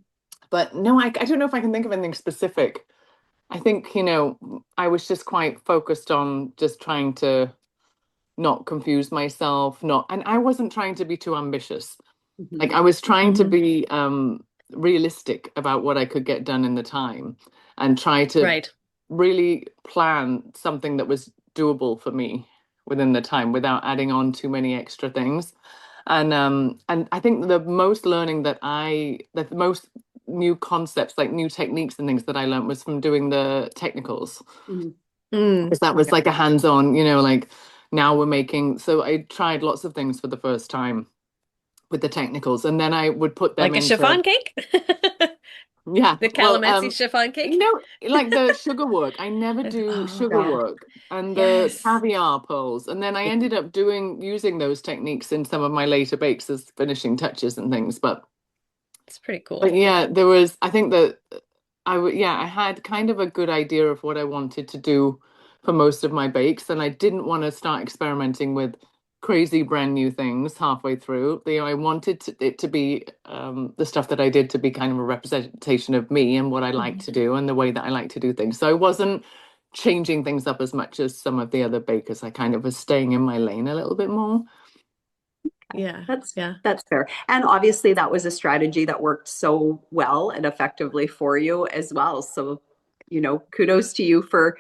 But no, I don't know if I can think of anything specific. I think, I was just quite focused on just trying to not confuse myself, and I wasn't trying to be too ambitious. Like Mhm. I was trying to Hmm. be realistic about what I could get done in the time and try to Right. really plan something that was doable for me within the time without adding on too many extra things. And I think the most new concepts, like new techniques and things that I learned was from doing the technicals. Mhm. Mm. Because that was Okay. like a hands-on, like now we're making, so I tried lots of things for the first time with the technicals, and then I would put them Like a into, chiffon cake? yeah, The well, calamansi chiffon cake? no, like the sugar work. I never do Oh, sugar Yeah. work and the yes. caviar pearls. And then I ended up using those techniques in some of my later bakes as finishing touches and things. It's pretty But cool. yeah, I think that I had kind of a good idea of what I wanted to do for most of my bakes, and I didn't want to start experimenting with crazy brand new things halfway through. I wanted it to be the stuff that I did to be kind of a representation of me and what I like to do and the way that I like to do things. So I wasn't changing things up as much as some of the other bakers. I kind of was staying in my lane a little bit more. Yeah. That's Yeah. that's fair. And obviously that was a strategy that worked so well and effectively for you as well. So, kudos to you for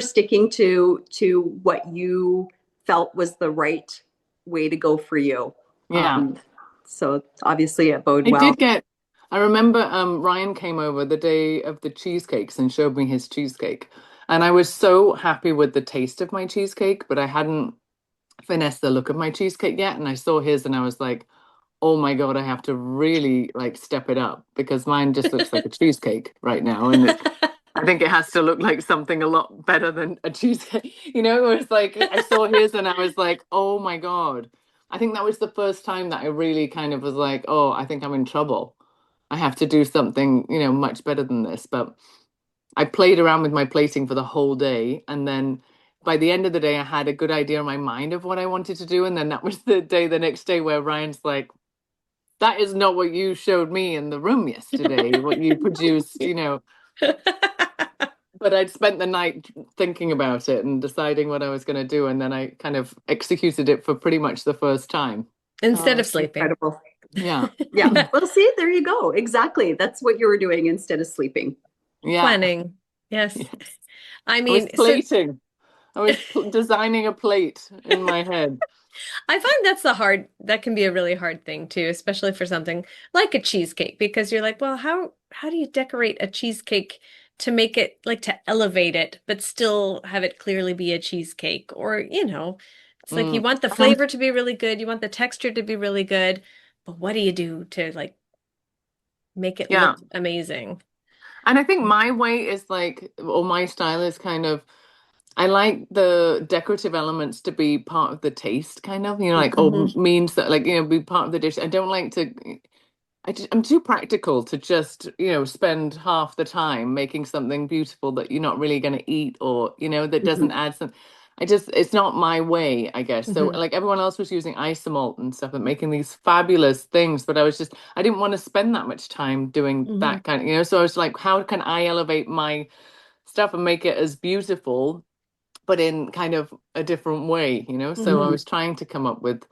sticking to what you felt was the right way to go for you. Yeah. Um, so obviously it bode I well. did get, I remember Ryan came over the day of the cheesecakes and showed me his cheesecake. And I was so happy with the taste of my cheesecake, but I hadn't finessed the look of my cheesecake yet. And I saw his and I was like, oh my God, I have to really like step it up because mine just looks like a cheesecake right now. And I think it has to look like something a lot better than a cheesecake. It was like I saw his and I was like, oh my God. I think that was the first time that I really kind of was like, oh, I think I'm in trouble. I have to do something, much better than this. But I played around with my plating for the whole day. And then by the end of the day, I had a good idea in my mind of what I wanted to do. And then that was the next day where Ryan's like, that is not what you showed me in the room yesterday, what you produced, But I'd spent the night thinking about it and deciding what I was going to do. And then I kind of executed it for pretty much the first time. Instead Oh, of sleeping. incredible. Yeah. Yeah. Well, see, there you go. Exactly. That's what you were doing instead of sleeping. Yeah. Planning. Yes. Yes. I I was mean, so plating. I was designing a plate in my head. I find that can be a really hard thing too, especially for something like a cheesecake, because you're like, well, how do you decorate a cheesecake to make it like to elevate it, but still have it clearly be a cheesecake? Or, it's like you Mm. want the flavor to be really good, you want the texture to be really good, but what do you do to like make it Yeah. look amazing? And I think my way is like, or my style is kind of, I like the decorative elements to be part of the taste, kind of, like, or Hmm. means that, like, be part of the dish. I don't like to, I'm too practical to just, spend half the time making something beautiful that you're not really going to eat or, that doesn't Mhm. add some. It's not my way, I guess. So, Hmm. like, everyone else was using isomalt and stuff and making these fabulous things, but I didn't want to spend that much time doing Hmm. that kind of, so I was like, how can I elevate my stuff and make it as beautiful, but in kind of a different way, So I Hmm. Mhm. was trying to come up with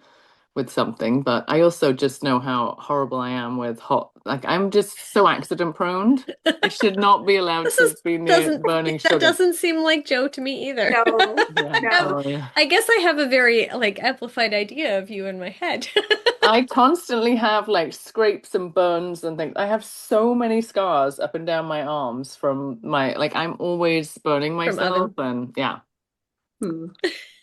something, but I also just know how horrible I am with hot. Like I'm just so accident prone. I should not be allowed This to is be near doesn't burning that sugar. doesn't seem like Joe to me either. No, Yeah. Um, no. Oh yeah. I guess I have a very like amplified idea of you in my head. I constantly have like scrapes and burns and things. I have so many scars up and down my arms from like I'm always burning From myself oven. and yeah. Hmm.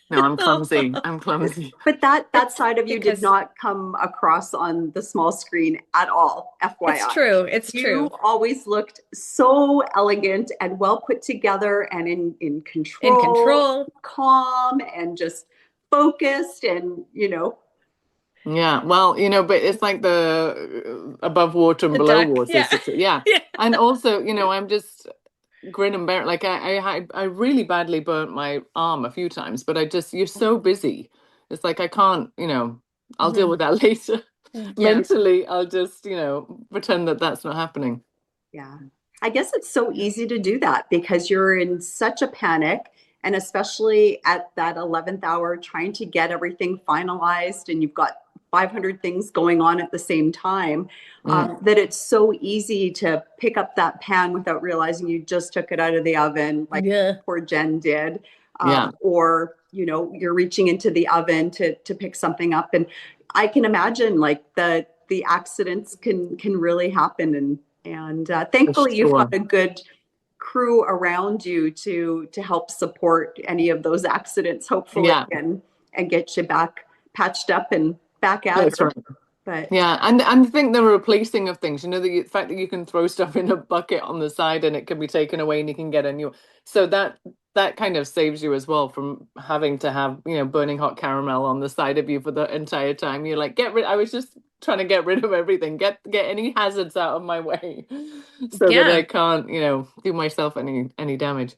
No, I'm clumsy. I'm clumsy. But that It's side of you did because not come across on the small screen at all, it's FYI. true. It's You true. always looked so elegant and well put together and in In control, control. calm and just focused and Yeah, well, but it's like the above water and The below duck. water Yeah. situation. Yeah. Yeah. And also, I'm just grin and bear. Like I really badly burnt my arm a few times, but you're so busy. It's like I can't, I'll deal Hmm. with that later. Yeah. Mentally, I'll just, pretend that that's not happening. yeah. I guess it's so Yeah. easy to do that because you're in such a panic. And especially at that 11th hour, trying to get everything finalized, and you've got 500 things going on at the same time, Mm, that it's so easy to pick up that pan without realizing you just took it out of the oven, like Yeah. poor Jen did. yeah. Or, you're reaching into the oven to pick something up. And I can imagine like the accidents can really happen. And For thankfully you've got sure. a good crew around you to help support any of those accidents, hopefully, Yeah, and get you back patched up and back at that's her. right. But Yeah, and I think the replacing of things, the fact that you can throw stuff in a bucket on the side and it can be taken away and you can get a new. So that kind of saves you as well from having to have, burning hot caramel on the side of you for the entire time. You're like, get rid. I was just trying to get rid of everything, get any hazards out of my way, so that I Yeah. can't, do myself any damage.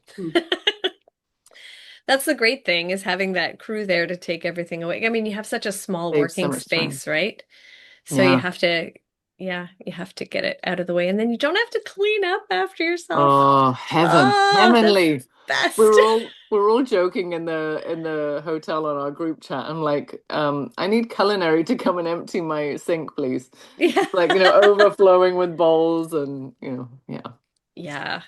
That's the great thing is having that crew there to take everything away. I mean, you have such a small Saves so working much time. space, right? So you Yeah. have to, yeah, you have to get it out of the way, and then you don't have to clean up after yourself. Oh, heaven. Oh, that's Heavenly. best. We're all joking in the hotel on our group chat. I'm like, I need culinary to come and empty my sink, please. Yeah. It's like, overflowing with bowls and, yeah. Yeah.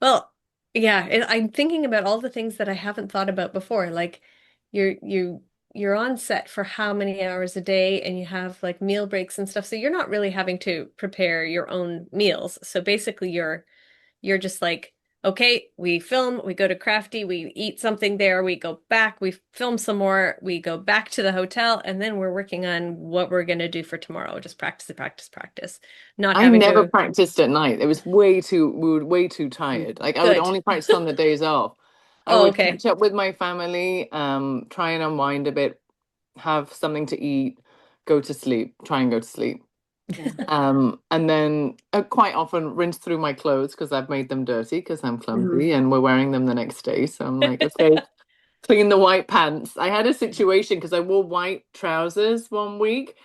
Well, yeah, I'm thinking about all the things that I haven't thought about before. Like you're on set for how many hours a day and you have like meal breaks and stuff. So you're not really having to prepare your own meals. So basically you're just like, okay, we film, we go to Crafty, we eat something there, we go back, we film some more, we go back to the hotel, and then we're working on what we're going to do for tomorrow. Just practice, practice, practice. Not I having never to, practiced at night. We were way too tired. Like I would good. only practice on the days off. I Oh, would okay. catch up with my family, try and unwind a bit, have something to eat, go to sleep, try and go to sleep. Yeah. And then quite often rinse through my clothes because I've made them dirty because I'm Mhm. clumsy and we're wearing them the next day. So I'm like, okay, clean the white pants. I had a situation because I wore white trousers one week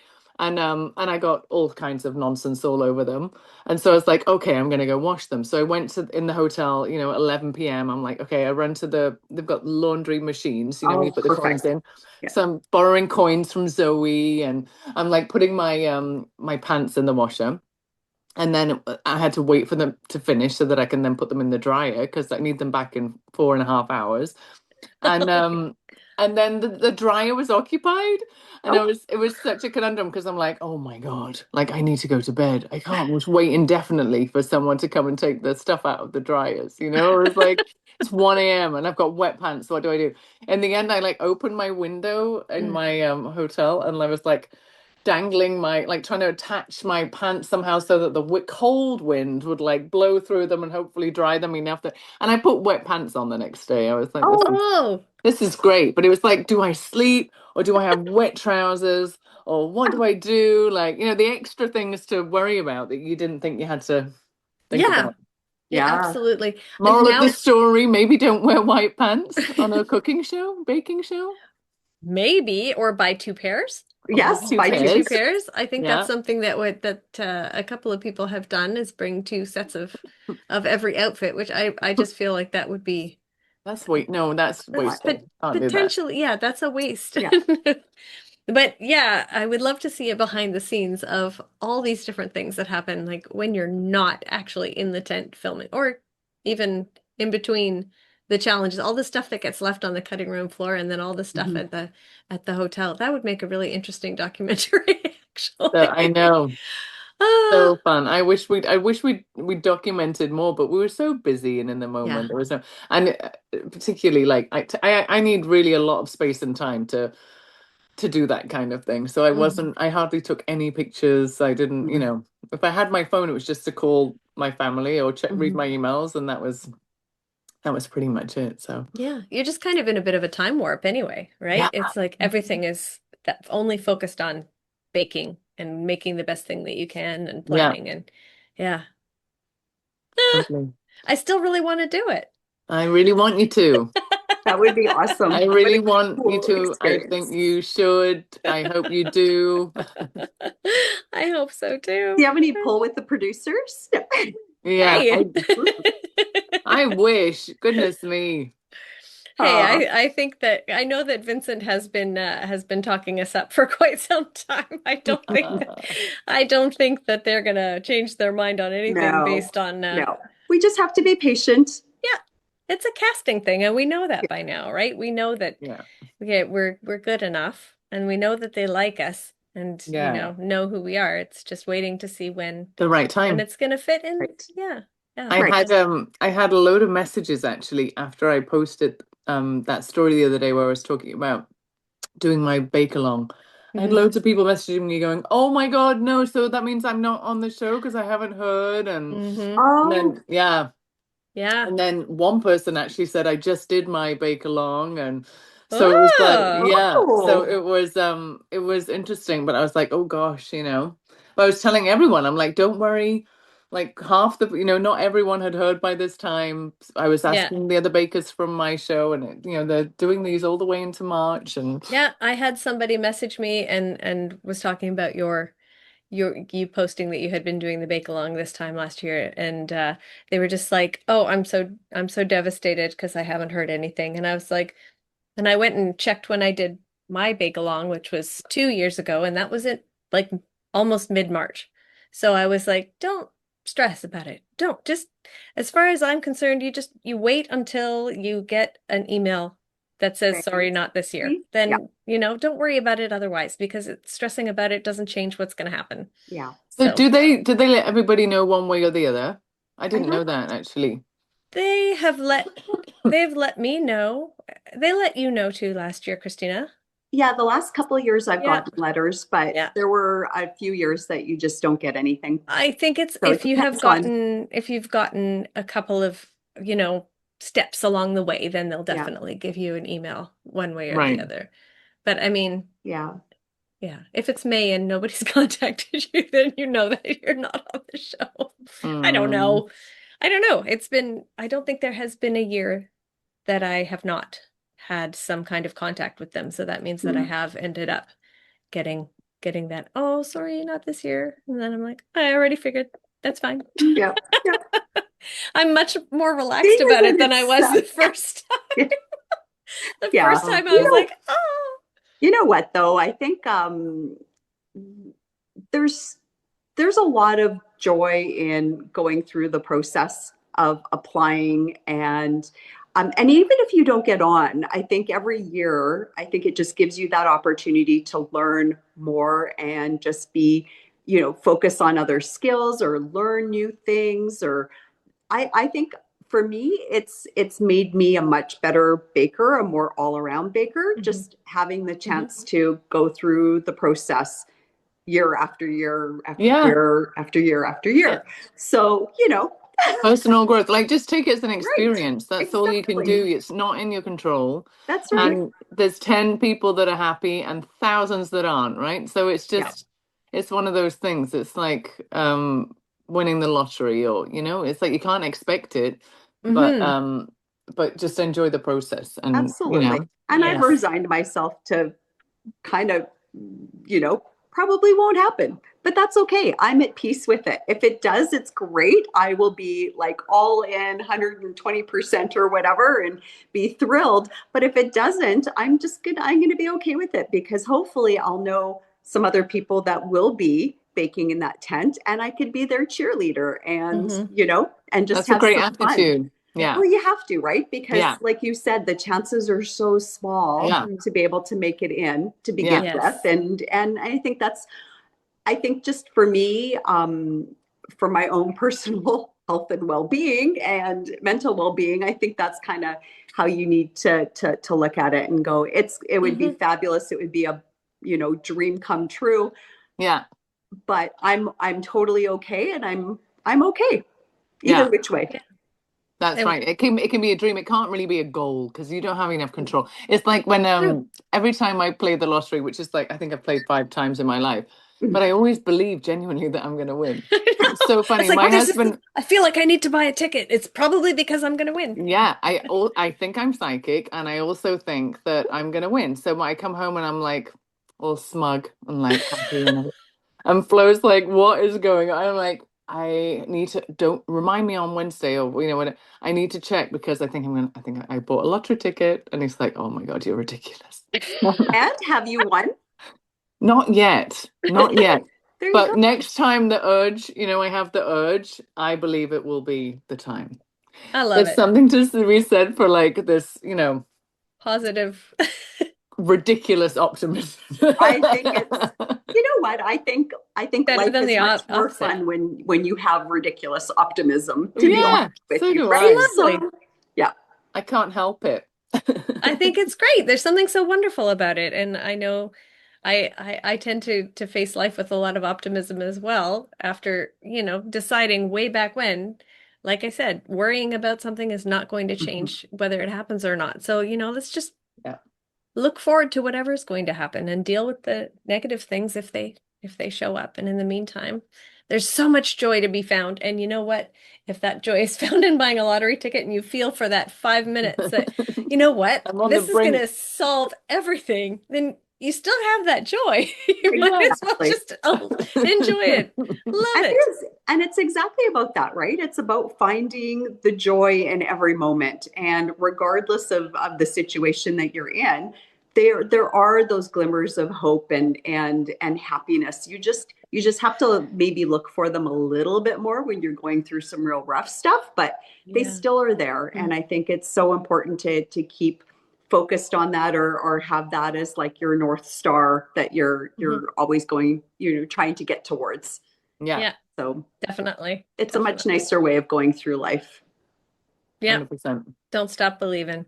and I got all kinds of nonsense all over them. And so I was like, okay, I'm gonna go wash them. So I went to in the hotel, at 11 p.m. I'm like, okay, I run to they've got laundry machines, when you Oh, put the coins perfect. in. Yeah. So I'm borrowing coins from Zoe and I'm like putting my pants in the washer. And then I had to wait for them to finish so that I can then put them in the dryer because I need them back in 4.5 hours. And then the dryer was occupied, and Oh, it was such a conundrum because I'm like, oh my God, like I need to go to bed. I can't just wait indefinitely for someone to come and take the stuff out of the dryers, It's like it's 1 a.m. and I've got wet pants. What do I do? In the end, I like opened my window in Mm. my hotel and I was like dangling like trying to attach my pants somehow so that the cold wind would like blow through them and hopefully dry them enough that and I put wet pants on the next day. I was like, oh, Oh, this is great. But it was like, do I sleep or do I have wet trousers or what do I do? Like, the extra things to worry about that you didn't think you had to think yeah. about. Yeah, yeah. absolutely. And Moral of the now story, maybe don't wear white pants on a cooking show, baking show. maybe or buy two pairs. Oh, Yes, two by Buy two two pairs. pairs. pairs. I think that's Yeah, something that a couple of people have done is bring two sets of every outfit, which I just feel like that would be no, that's that's I- wasted. Can't do that. potentially, yeah, that's a waste. Yeah. But yeah, I would love to see a behind the scenes of all these different things that happen, like when you're not actually in the tent filming, or even in between the challenges, all the stuff that gets left on the cutting room floor, and then all the stuff Mhm. at the hotel. That would make a really interesting documentary, So I actually. know. Ah, So fun. I wish we documented more, but we were so busy and in the moment yeah. there was no and particularly like I need really a lot of space and time to do that kind of thing. So Mhm. I hardly took any pictures. I didn't, Mhm. if I had my phone, it was just to call my family or read Mhm. my emails, and that was pretty much it. So Yeah, you're just kind of in a bit of a time warp anyway, yeah, right? It's like everything is that only focused on baking and making the best thing that you can and yeah, planning and yeah. totally. I still really want to do it. I really want you to. That would be I awesome. What a really want you cool to. I think experience. you should. I hope you do. I hope so Do too. you have any pull with the producers? Yeah, Hey. I wish. Goodness me. Hey, Oh, I think that I know that Vincent has been talking us up for quite some time. I don't think that they're gonna change their mind on anything no, based on no. We just have to be patient. yeah, it's a casting thing, and we know that Yeah. by now, right? We know that Yeah, okay, we're good enough, and we know that they like us, and yeah. know who we are. It's just waiting to see The right when time. it's gonna fit in. Right. Yeah, yeah. I Right. had I had a load of messages actually after I posted that story the other day where I was talking about doing my bake along. I had Hmm. loads of people messaging me going, "Oh my God, no! So that means I'm not on the show because I haven't heard." Hmm. And Oh, then yeah, Yeah. and then one person actually said, "I just did my bake along," and so it was like, Oh. yeah. So oh. it was interesting, but I was like, "Oh gosh," But I was telling everyone, I'm like, "Don't worry." like half the, not everyone had heard by this time. I was Yeah. asking the other bakers from my show, and they're doing these all the way into March, and Yeah, I had somebody message me and was talking about you posting that you had been doing the bake along this time last year, and they were just like, "Oh, I'm so devastated because I haven't heard anything." And I was like, and I went and checked when I did my bake along, which was 2 years ago, and that was it like almost mid-March. So I was like, don't stress about it. Don't just, as far as I'm concerned, you wait until you get an email that says sorry, Right. not this year. See? Yeah. Then, don't worry about it otherwise because stressing about it doesn't change what's going to happen. Yeah. so So do they let everybody know one way or the other? I I didn't don't know that actually. they have let they've let me know. They let you know too last year, Christina. Yeah, the last couple of years I've Yeah. gotten letters, but Yeah. there were a few years that you just don't get anything. I think it's So it depends on, if you've gotten a couple of, you know, steps along the way, then they'll yeah, definitely give you an email one way or the Right. other. But I mean, yeah. yeah, if it's May and nobody's contacted you, then you know that you're not on the show. I don't Mm, know. I don't know. I don't think there has been a year that I have not had some kind of contact with them. So that means that I Mm, have ended up getting getting that, oh, sorry, not this year. And then I'm like, I already figured that's fine. yeah, yeah. I'm much more relaxed Seeing as about that it than I it's, was the first time. The yeah. first time I You was know, like, oh. you know what though? I think there's there's a lot of joy in going through the process of applying and even if you don't get on, I think every year, I think it just gives you that opportunity to learn more and just be, focus on other skills or learn new things. Or I think for me, it's made me a much better baker, a more all around baker, Mhm, just having the mhm. chance to go through the process year after year after yeah. year after year after Yeah. year. So, Personal growth, like just take it as an right. experience. That's all you can Exactly. do. It's not in your control. That's right. And there's 10 people that are happy and thousands that aren't, right? So Yeah. it's one of those things. It's like winning the lottery, or it's like you can't expect it, but Hmm. just enjoy the process, and Absolutely. And I've Yes. resigned myself to kind of, probably won't happen, but that's okay. I'm at peace with it. If it does, it's great. I will be like all in 120% or whatever and be thrilled. But if it doesn't, I'm going to be okay with it because hopefully I'll know some other people that will be baking in that tent and I could be their cheerleader and, Hmm. and just that's a have great some fun. attitude. Yeah. Yeah. Well, you have to, right? Because, Yeah. like you said, the chances are so small Yeah. to be able to make it in to begin Yeah. with, Yes. and I think just for me, for my own personal health and well-being and mental well-being, I think that's kind of how you need to look at it and go. It would be Hmm. fabulous. It would be a dream come true. Yeah. But I'm totally okay, and I'm okay either Yeah. which way. Yeah. That's And right. It can be a dream. It can't really be a goal because you don't have enough control. It's like when true. every time I play the lottery, which is like I think I've played 5 times in my life, but I always believe genuinely that I'm going to win. It's so It's funny. like My this. husband, I feel like I need to buy a ticket. It's probably because I'm gonna win. yeah, I think I'm psychic, and I also think that I'm going to win. So when I come home and I'm like all smug and like happy, and Flo's like, "What is going on?" I'm like, "I need to don't remind me on Wednesday, or when I need to check because I think I bought a lottery ticket." And he's like, "Oh my God, you're ridiculous." And have you won? Not yet, not yet. There you go. But next time the urge, I have the urge, I believe it will be the time. I love There's it. something to be said for like this, Positive. ridiculous optimism. I think it's, you know what? I think Better life than is the much more opposite. fun when you have ridiculous optimism, to be honest Yeah, with so you, do right? I. Lovely. So, yeah. I can't help it. I think it's great. There's something so wonderful about it. And I know I tend to face life with a lot of optimism as well after, deciding way back when, like I said, worrying about something is not going to Mhm. change whether it happens or not. So, let's just Yeah. look forward to whatever's going to happen and deal with the negative things if they show up. And in the meantime, There's so much joy to be found. And you know what? If that joy is found in buying a lottery ticket and you feel for that 5 minutes that, you know what, I'm on the this is going brink. to solve everything, then you still have that joy. You might as well Exactly. just enjoy it. Love And it. it's exactly about that, right? It's about finding the joy in every moment. And regardless of the situation that you're in, there are those glimmers of hope and happiness. You just have to maybe look for them a little bit more when you're going through some real rough stuff, but they Yeah. still are there. Mm. And I think it's so important to keep focused on that, or have that as like your North Star that you're Mhm. you're always going, trying to get towards. Yeah, Yeah, So definitely. it's a much Definitely. nicer way of going through life. Yep. 100%. Don't stop believing.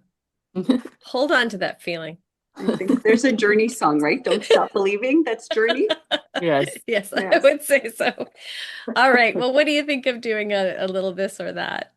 Hold on to that feeling. I think there's a Journey song, right? Don't stop believing. That's Journey. Yes, Yes, I Yes. would say so. All right. Well, what do you think of doing a little this or that?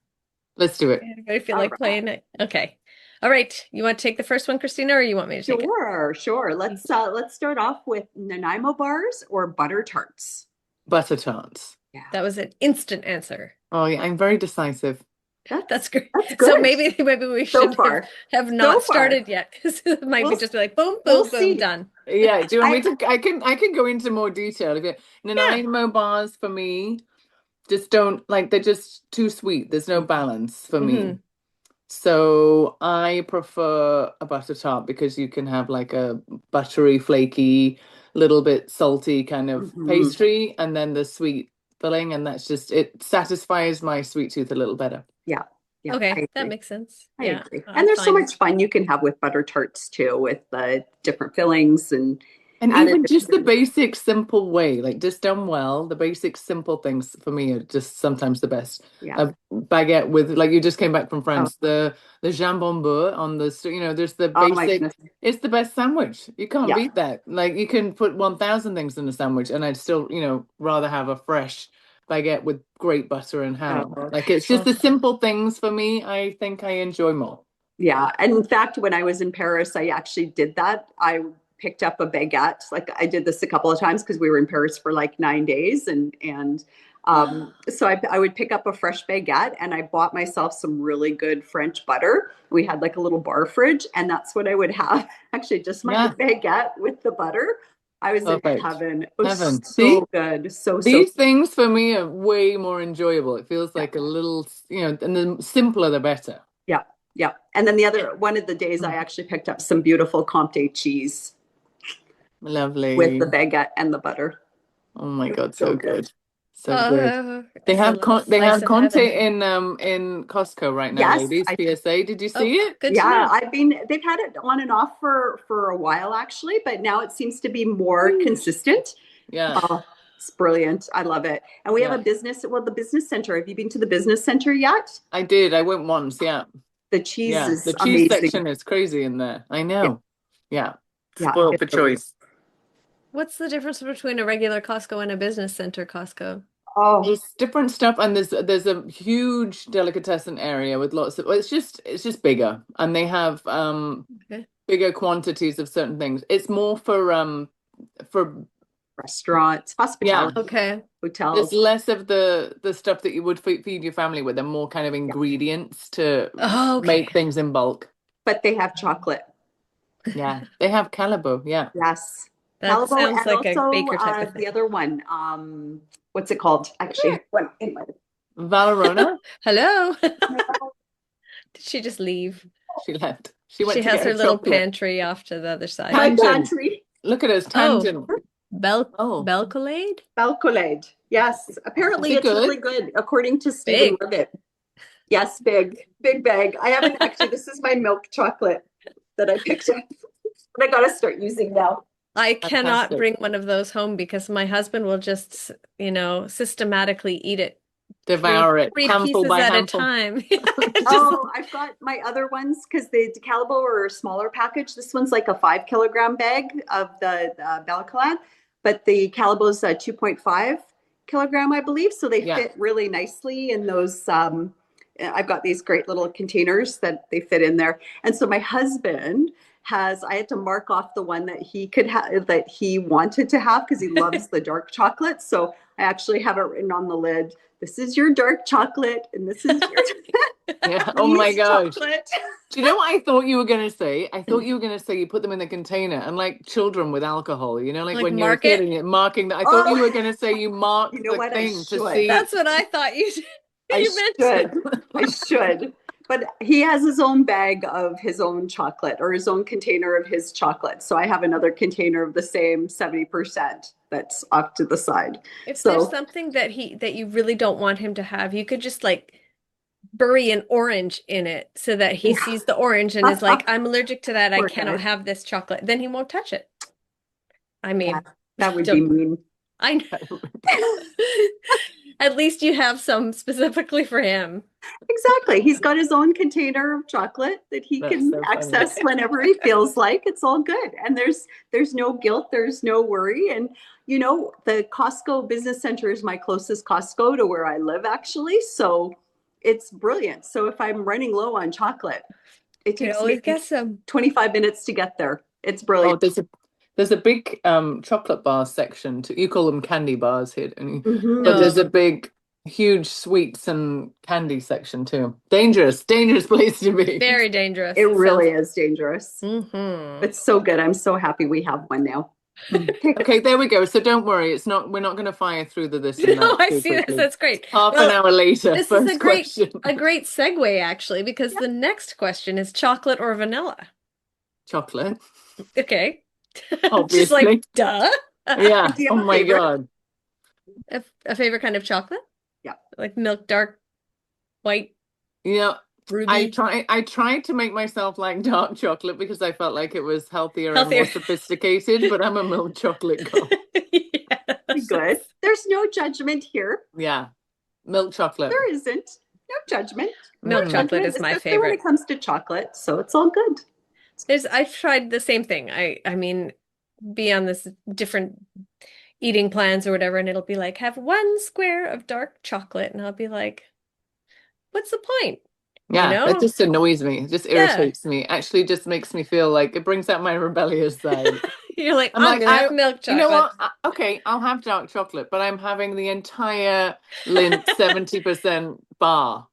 let's do it. Anybody feel All like right. playing it? Okay. All right. You want to take the first one, Christina, or you want me to take it? Sure, sure. Let's start off with Nanaimo bars or butter tarts. Butter tarts. Yeah. That was an instant answer. Oh yeah, I'm very decisive. That's That's great. that's So good maybe we so should have far. have So not far. started yet because it might be We'll just be like boom, we'll boom, boom, see. done. Yeah, do you want I me to? I can go into more detail. If you Yeah. Nanaimo bars for me just don't like they're just too sweet. There's no balance for me. Hmm. So I prefer a butter tart because you can have like a buttery, flaky, little bit salty kind of Mhm. pastry, and then the sweet filling, and that's just it satisfies my sweet tooth a little better. Yeah. Yeah, I Okay, that agree. makes sense. I Yeah, agree. I And there's so find. much fun you can have with butter tarts too, with the different fillings and And even just the additives. basic, simple way, like just done well, the basic, simple things for me are just sometimes the best. Yeah. A baguette with, like you just came back from Oh, France, the jambon beurre on the, there's the oh my basic, goodness. it's the best sandwich. You can't Yeah. beat that. Like you can put 1,000 things in a sandwich, and I'd still, rather have a fresh baguette with great butter and ham. Oh, Like it's just Oh, the simple things for me, I think I enjoy more. yeah. And in fact, when I was in Paris, I actually did that. I picked up a baguette. Like I did this a couple of times because we were in Paris for like 9 days, and so I would pick up a fresh baguette, and I bought myself some really good French butter. We had like a little bar fridge, and that's what I would have. Actually, just my Yeah, baguette with the butter. I was in perfect. heaven. It was Heaven. See? so good. So These things for me are way more enjoyable. It feels yeah. like a little, and the simpler the better. Yeah. Yeah. And then the other one of the days I Mm. actually picked up some beautiful Comté cheese with the Lovely. baguette and the butter. Oh my It was God, so so good. good. So good. They it's a have little they slice have of Conte heaven. in Costco right now, Yes, ladies. PSA. Did you see Oh, it? good to yeah, know. they've had it on and off for a while actually, but now it seems to be more Huge. consistent. Yeah. Oh, it's brilliant. I love it. And we have Yeah. the business center. Have you been to the business center yet? I did. I went once. Yeah. The cheese Yeah. The is cheese amazing. section is crazy in there. I Yeah, know. Yeah. yeah, Spoiled it for really is. choice. What's the difference between a regular Costco and a business center Costco? Oh, There's different stuff, and there's a huge delicatessen area with lots of. Well, it's just bigger, and they have Okay. bigger quantities of certain things. It's more for restaurants, yeah. hospitality, Okay. There's hotels. less of the stuff that you would feed your family with, and more kind of Yeah, ingredients to Okay. make things in bulk. but they have chocolate. Yeah, they have Calabo. Yeah, Yes. That Calibo sounds and like a also baker type of the thing. other one. What's it called? Actually, one in my Valorona. Hello. Did she just leave? She left. She She went to has get her her little chocolate. pantry off to the other side. my Tangent. pantry. Look at us, Oh, tangent. Oh, Belcolade? Balcolade. Yes. is Apparently it it's good? really good, according to Stephen Big. Levitt. Yes, big bag. I haven't actually, this is my milk chocolate that I picked up. But I gotta start using now. I cannot Fantastic. bring one of those home because my husband will just, systematically eat it three Devour it, three handful pieces by at a handful. time. Just Oh, I've got my other ones because the DeCalabo are a smaller package. This one's like a 5 kilogram bag of the Balaclad, but the Calabo's a 2.5 kilogram, I believe. So they Yeah. fit really nicely in those. I've got these great little containers that they fit in there. And so my husband I had to mark off the one that he could have, that he wanted to have because he loves the dark chocolate. So I actually have it written on the lid. This is your dark chocolate, and this is your Yeah. Oh my yeast gosh. chocolate. Do you know what I thought you were going to say? I thought you were going to say you put them in the container and like children with alcohol, like Like when you're a mark kid it. and you're marking that. I thought you Oh, were going to say you mark you know the what? I thing to should. see. That's what I thought you I you meant. should. I should. But he has his own bag of his own chocolate or his own container of his chocolate. So I have another container of the same 70% that's off to the side. If there's So something that you really don't want him to have, you could just like bury an orange in it so that he sees the orange and is like, I'm allergic to that. I poor cannot guy. have this chocolate. Then he won't touch it. I Yeah, mean, that would be don't mean. I know. At least you have some specifically for him. Exactly. He's got his own container of chocolate that he That's can so funny. access whenever he feels like. It's all good. And there's no guilt, there's no worry. And the Costco Business Center is my closest Costco to where I live actually. So it's brilliant. So if I'm running low on chocolate, it You takes always maybe get some. 25 minutes to get there. It's Oh, brilliant. there's a big chocolate bar section. You call them candy bars here, don't you? But Mhm. there's a No, big, huge sweets and candy section too. Dangerous place to be. very dangerous. It Sounds. really is dangerous. Mm-hmm. It's so good. I'm so happy we have one now. Okay, there we go. So don't worry, we're not going to fire through this and No, that I too see this. quickly. That's great. Half an Well, hour later, this is first question. a great segue actually, because the next question is chocolate or vanilla. Chocolate, Okay. Just like, obviously. duh. Yeah. Do you Oh have a my favorite? God. A favorite kind of chocolate? Yeah. Like milk, dark, white, Yeah. I ruby, try I tried to make myself like dark chocolate because I felt like it was healthier and more healthier. sophisticated, but I'm a milk chocolate girl. Yes. Good. There's no judgment here. Yeah. Milk chocolate. There isn't. No judgment. No Milk Mm. chocolate judgment, is my especially when it favorite. comes to chocolate. So it's all good. I've tried the same thing. I mean, be on this different eating plans or whatever, and it'll be like, have one square of dark chocolate, and I'll be like, what's the point? You Yeah, it know? just annoys me. It just Yeah. irritates me. Actually, just makes me feel like it brings out my rebellious side. You're like, I'm I'm like, gonna have milk you know chocolate. what? Okay, I'll have dark chocolate, but I'm having the entire Lindt 70% bar.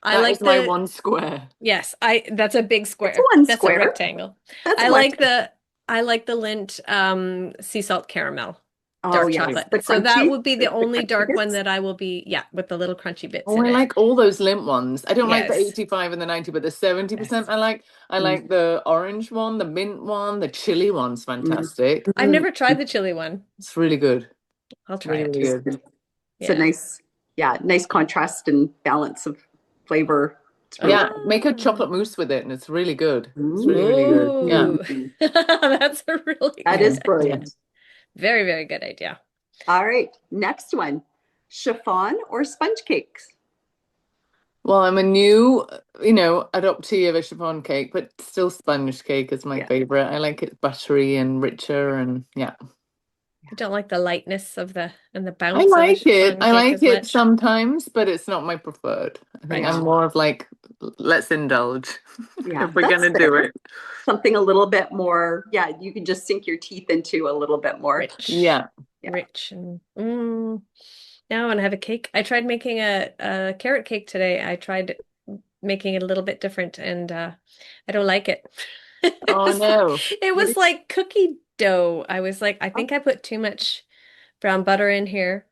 I That is like my the one square. yes, that's a big It's square. one That's a square. rectangle. That's I one. like the Lindt sea salt caramel Oh, dark yes. chocolate. The So that crunchy, would be the the only crunchy dark one bits. that I will be, yeah, with the little crunchy bits Oh, in I it. like all those Lindt ones. I don't like the Yes. 85 and the 90, but the 70% Yes. I like. I Mm, like the orange one, the mint one, the chili one's mm, fantastic. I've mm. never tried the chili one. It's really good. I'll try Really, it. really good. It's a Yeah. nice, yeah, nice contrast and balance of flavor. It's really Yeah, good. make a Ah. chocolate mousse with it and it's really good. It's really, really good. Yeah. Ooh. Mm. That's a really That good is Yeah. idea. brilliant. Very, very good idea. All right, next one. Chiffon or sponge cakes? Well, I'm a new, adoptee of a chiffon cake, but still sponge cake is my Yeah. favorite. I like it buttery and richer and yeah. I don't like the lightness of the I bounce of a like it. chiffon I cake like as it much. sometimes, but it's not my preferred. I think Right. I'm Yeah. more of like, let's indulge Yeah, if we're that's gonna do fair. it. Something a little bit more, yeah, you can just sink your teeth into a little bit more. Rich. Yeah. Yeah. Rich and now I want to have a cake. I tried making a carrot cake today. I tried making it a little bit different and I don't like it. Oh no. It What was like cookie dough. I was like, I oh, think I put too much brown butter in here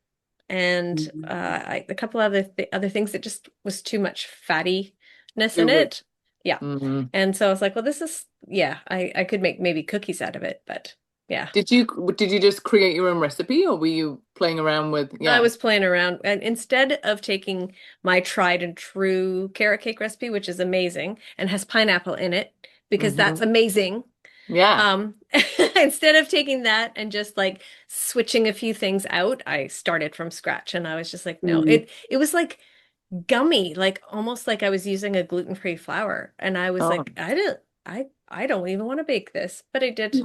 and mhm. a couple other things that just was too much fattiness Too in rich. it. Yeah. Mm. And so I was like, well, this is yeah, I could make maybe cookies out of it, but yeah. Did you just create your own recipe or were you playing around with I yeah. was playing around and instead of taking my tried and true carrot cake recipe, which is amazing and has pineapple in it because that's Hmm. amazing. Yeah. Instead of taking that and just like switching a few things out, I started from scratch and I was just like, no, Mm. it was like gummy, like almost like I was using a gluten-free flour. And I was Oh. like, I don't even want to bake this, but I did.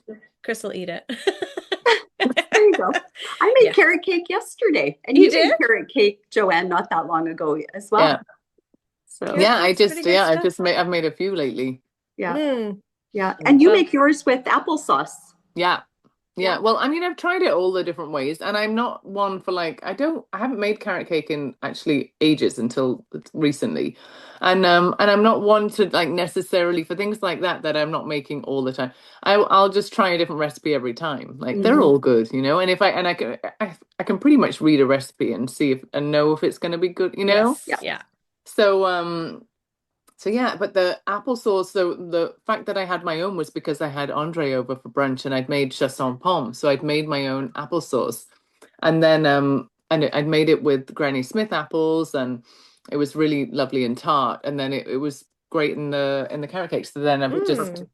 Chris will eat it. There you go. I made Yeah. carrot cake yesterday, and You you did? made carrot cake, Joanne, not that long ago as Yeah. well. So Carrot Yeah, cake's pretty good stuff. I've made a few lately. yeah, Mm. yeah, and you Well, make yours with applesauce. Yeah. Yeah, well, I mean, I've tried it all the different ways, and I'm not one for like I haven't made carrot cake in actually ages until recently. And I'm not one to like necessarily for things like that I'm not making all the time. I'll just try a different recipe every time. Like they're Mhm. all good, you know. And if I can pretty much read a recipe and see if and know if it's going to be good, you know. Yes. Yeah. Yeah. So so yeah, but the applesauce, so the fact that I had my own was because I had Andre over for brunch and I'd made chausson pomme. So I'd made my own applesauce. And then I'd made it with Granny Smith apples and it was really lovely and tart. And then it was great in the carrot cake. So then Mm.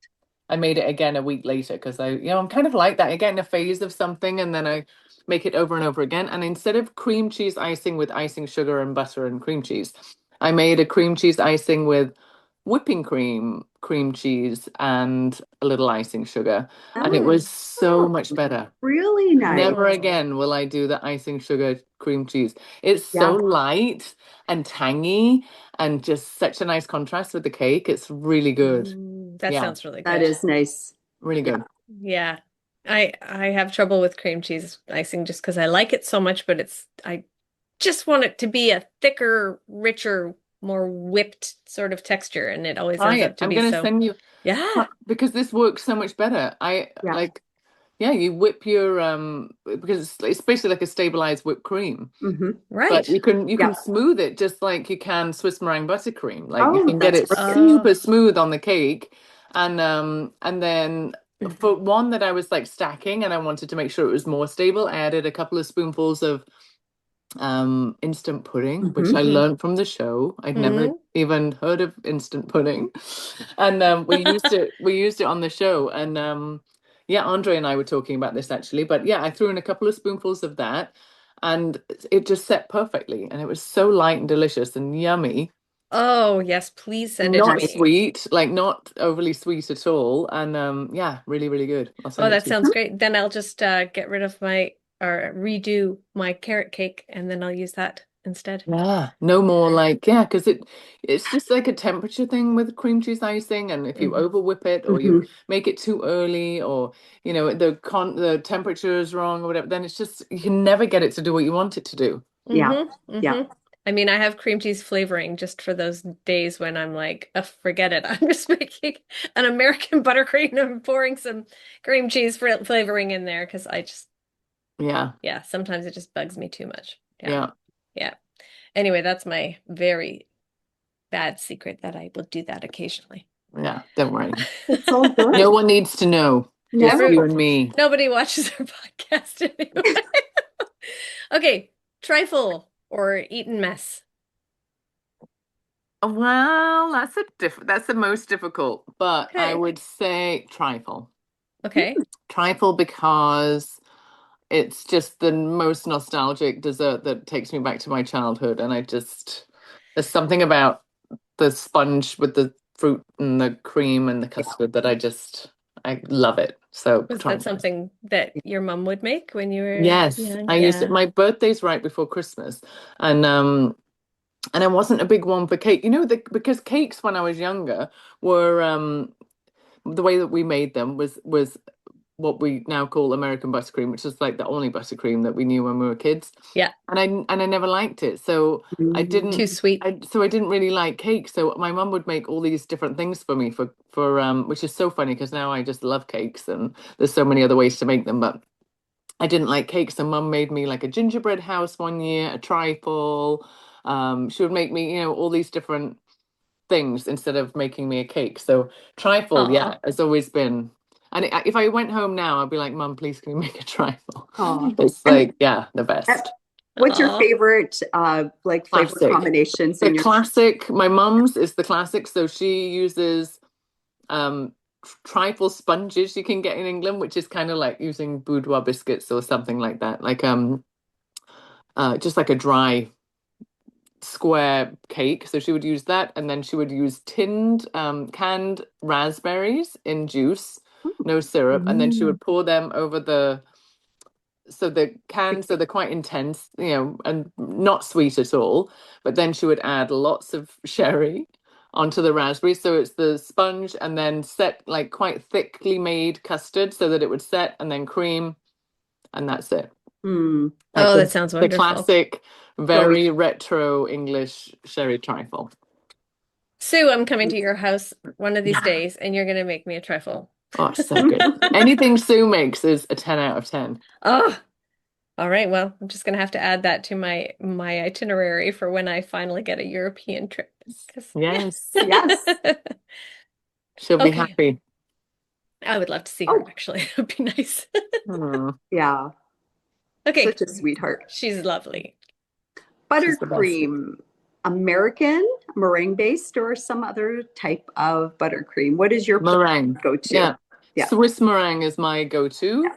I made it again a week later because I'm kind of like that. I get in a phase of something and then I make it over and over again. And instead of cream cheese icing with icing sugar and butter and cream cheese, I made a cream cheese icing with whipping cream, cream cheese, and a little icing sugar. And it Mm. was Oh, so much better. really nice. Never Oh. again will I do the icing sugar cream cheese. It's so Yeah, light and tangy and just such a nice contrast with the cake. It's really good. That Yeah, sounds really that good. is nice. really Yeah. good. Yeah. I have trouble with cream cheese icing just because I like it so much, but I just want it to be a thicker, richer, more whipped sort of texture, and it always Try ends it. up to I'm be gonna so, send you yeah, because this works so much better. I Yeah. like yeah, you whip your because it's basically like a stabilized whipped cream. Hmm. But right. you Yeah. can smooth it just like you can Swiss meringue buttercream. Like you Oh, can get that's it brilliant. super smooth on the cake. And then for one that I was like stacking and I wanted to make sure it was more stable, I added a couple of spoonfuls of instant pudding, which I Hmm. Hmm. learned from the show. I'd never Hmm. even heard of instant pudding. And we used it on the show. And yeah, Andre and I were talking about this actually. But yeah, I threw in a couple of spoonfuls of that and it just set perfectly. And it was so light and delicious and yummy. Oh, yes, please send it to Not Nice. me. sweet, like not overly sweet at all. And yeah, really, really good. I'll Oh, send it that to you. sounds great. Then I'll just get rid of my or redo my carrot cake, and then I'll use that instead. Yeah, no more like yeah, because it's just like a temperature thing with cream cheese icing, and if you Hmm. over whip it or you Hmm. make it too early, or the temperature is wrong or whatever, then it's just you can never get it to do what you want it to do. Yeah. Hmm. Yeah. Hmm. I mean, I have cream cheese flavoring just for those days when I'm like, forget it. I'm just making an American buttercream and pouring some cream cheese flavoring in there because Yeah, yeah, sometimes it just bugs me too much. Yeah. yeah, Yeah. Anyway, that's my very bad secret that I will do that occasionally. yeah. Don't worry. It's all No good. one needs to know. Just No. you and me. Nobody watches our podcast anyway. Okay, trifle or eaten mess. Well, that's the most difficult, but I Okay. would say trifle. Okay. Trifle because it's just the most nostalgic dessert that takes me back to my childhood. And there's something about the sponge with the fruit and the cream and the Yeah. custard that I love it. So Was that trifle. something that your mom would make when you were Yes, young? I used it. Yeah. My birthday's right before Christmas, and I wasn't a big one for cake. Because cakes when I was younger were the way that we made them was what we now call American buttercream, which is like the only buttercream that we knew when we were kids. Yeah. And I never liked it. So Too sweet. I didn't really like cake. So my mum would make all these different things for me for which is so funny because now I just love cakes and there's so many other ways to make them, but I didn't like cakes. So mum made me like a gingerbread house one year, a trifle. She would make me, all these different things instead of making me a cake. So trifle, Aw. yeah, has always been. And if I went home now, I'd be like, Mum, please can you make a trifle? Oh. It's And like, yeah, the uh, best. what's your Aw. favorite like flavor Classic. combinations The in your classic, my mum's is the classic. So she uses um trifle sponges you can get in England, which is kind of like using boudoir biscuits or something like that. Like just like a dry square cake. So she would use that, and then she would use canned raspberries in juice, no syrup, and then she Mm. would pour them over so they're quite intense, and not sweet at all. But then she would add lots of sherry, onto the raspberry. So it's the sponge and then set like quite thickly made custard so that it would set, and then cream, and that's it. Hmm. Like Oh, that sounds the wonderful. classic, Really? very retro English sherry trifle. Sue, I'm coming to your house one of these Yeah. days and you're gonna make me a trifle. Oh, so good. Anything Sue makes is a 10 out of 10. Oh, all right. Well, I'm just gonna have to add that to my itinerary for when I finally get a European trip. 'Cause- Yes. Yes. She'll be Okay. happy. I would love to see her Oh, actually. It would be nice. Hmm. yeah. Okay. Such a sweetheart. She's lovely. She's the best. Buttercream, American, meringue based, or some other type of buttercream? What is your Meringue. go-to? Yeah. Yeah. Swiss meringue is my go-to.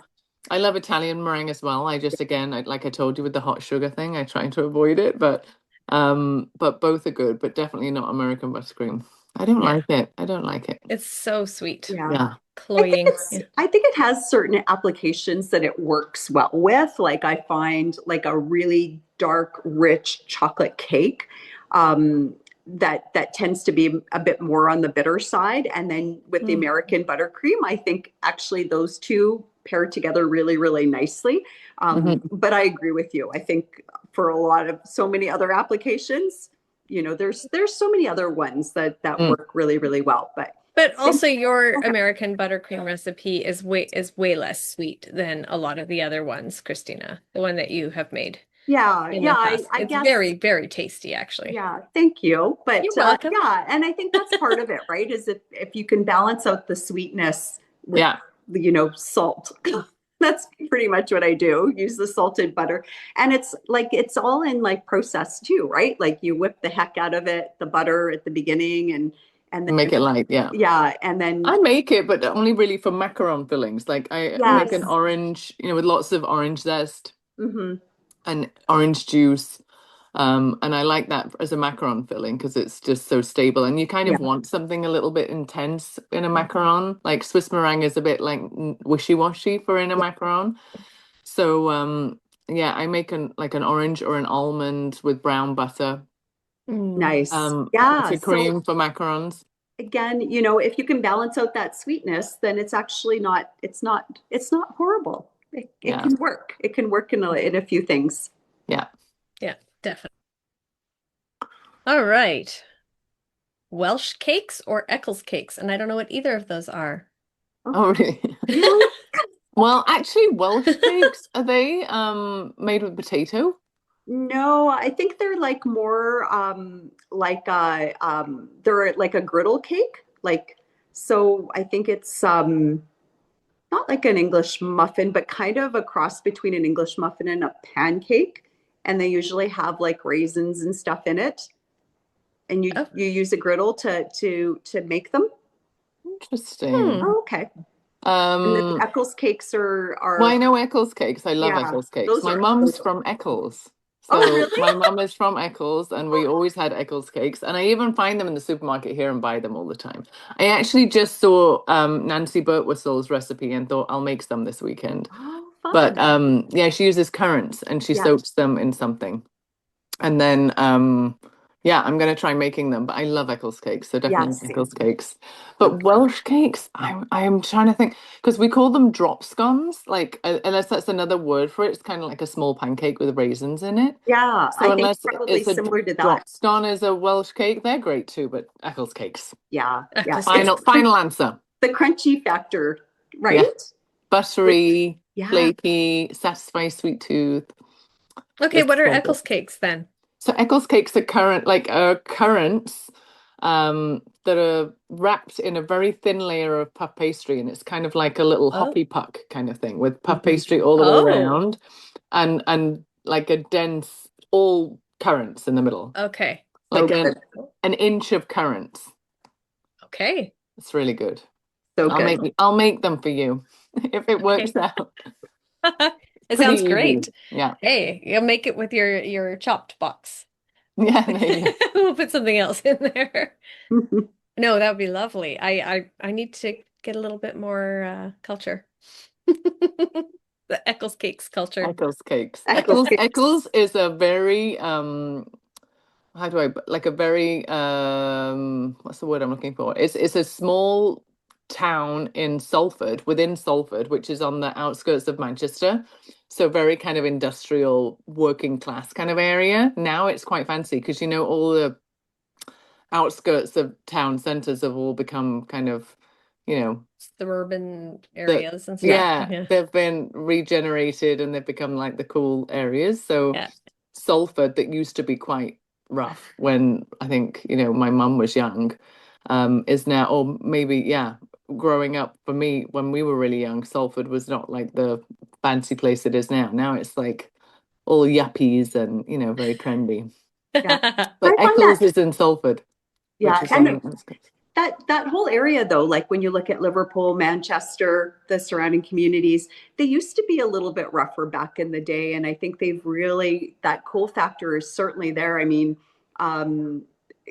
I love Italian meringue as well. I just again, like I told you with the hot sugar thing, I try to avoid it, but both are good, but definitely not American buttercream. I don't Yeah. like it. I don't like it. It's so sweet. Yeah. Yeah. Cloying. Yeah. I think it has certain applications that it works well with. Like I find like a really dark, rich chocolate cake that tends to be a bit more on the bitter side. And then with the Mm. American buttercream, I think actually those two pair together really, really nicely. Hmm. But I agree with you. I think for a lot of so many other applications, there's so many other ones that Mm. work really, really well. But But also your American buttercream recipe is way less sweet than a lot of the other ones, Christina, the one that you have made yeah, in yeah, the past. I It's guess. very, very tasty, actually. Yeah, thank you. But You're welcome. yeah, and I think that's part of it, right? Is if you can balance out the sweetness with, Yeah. salt. That's pretty much what I do. Use the salted butter. And it's like it's all in like process too, right? Like you whip the heck out of it, the butter at the beginning and then Make it light. Yeah. yeah, and then I make it, but only really for macaron fillings. Like I make an yes. orange, with lots of orange zest Hmm. and orange juice. And I like that as a macaron filling because it's just so stable. And you kind Yeah. of want something a little bit intense in a macaron. Like Swiss meringue is a bit like wishy-washy for in a macaron. So yeah, I make an orange or an almond with brown butter. Mm. Nice. Yeah. So Buttercream for macarons. again, if you can balance out that sweetness, then it's actually not, it's not horrible. It Yeah. can work. It can work in a few things. Yeah. Yeah, definitely. All right. Welsh cakes or Eccles cakes? And I don't know what either of those are. Oh, Oh, really? really? Well, actually, Welsh cakes, are they made with potato? No, I think they're like more they're like a griddle cake. Like so I think it's not like an English muffin, but kind of a cross between an English muffin and a pancake. And they usually have like raisins and stuff in it. And you Oh, you use a griddle to make them. Interesting. hmm. Oh, okay. And the Um, Eccles cakes are well, I are know Eccles cakes. I love yeah, Eccles cakes. those My are mum's those. from Eccles. Oh, So really? my mum is from Eccles, and we always had Eccles cakes. And I even find them in the supermarket here and buy them all the time. I actually just saw Nancy Birtwhistle's recipe and thought I'll make some this weekend. Oh, But fun. yeah, she uses currants and she Yeah. soaks them in something. And then yeah, I'm gonna try making them. But I love Eccles cakes, so definitely Yes. Eccles cakes. But Okay. Welsh cakes, I'm trying to think because we call them drop scones, like unless that's another word for it, it's kind of like a small pancake with raisins in it. Yeah, I So think unless probably it's a similar to that. drop scone is a Welsh cake, they're great too, but Eccles cakes. Yeah, yeah. Eccles It's Final cakes. final answer. the crunchy factor, Yeah. right? With Buttery, yeah. flaky, satisfy sweet tooth. Okay, It's what are so good. Eccles cakes then? So Eccles cakes are currants that are wrapped in a very thin layer of puff pastry, and it's kind of like a little Oh. hoppy puck kind of thing with puff Mhm. pastry all the way Oh, around, and like a dense all currants in the middle, okay. So like good. an inch of currants. Okay. It's really good. So good. I'll make them for you if it works Okay. out. It Pretty sounds easy. great. Yeah. Hey, you'll make it with your chopped box. Yeah, there you go. We'll put something else in there. No, that would be lovely. I need to get a little bit more culture. The Eccles cakes culture. Eccles cakes. Eccles Eccles cakes. Eccles is a very how do I like a very what's the word I'm looking for? It's a small town in Salford, within Salford, which is on the outskirts of Manchester. So very kind of industrial working class kind of area. Now it's quite fancy because you know all the outskirts of town centers have all become kind of, you know, Suburban that areas and stuff. yeah, Yeah. they've been regenerated and they've become like the cool areas. So Yeah. Salford, that used to be quite rough when I think, you know, my mum was young, is now, or maybe, yeah, growing up for me when we were really young, Salford was not like the fancy place it is now. Now it's like all yuppies and, you know, very trendy. Yeah. But I find Eccles that, is in Salford, which yeah. is on And the outskirts. that whole area though, like when you look at Liverpool, Manchester, the surrounding communities, they used to be a little bit rougher back in the day. And I think they've really, that cool factor is certainly there. I mean, um,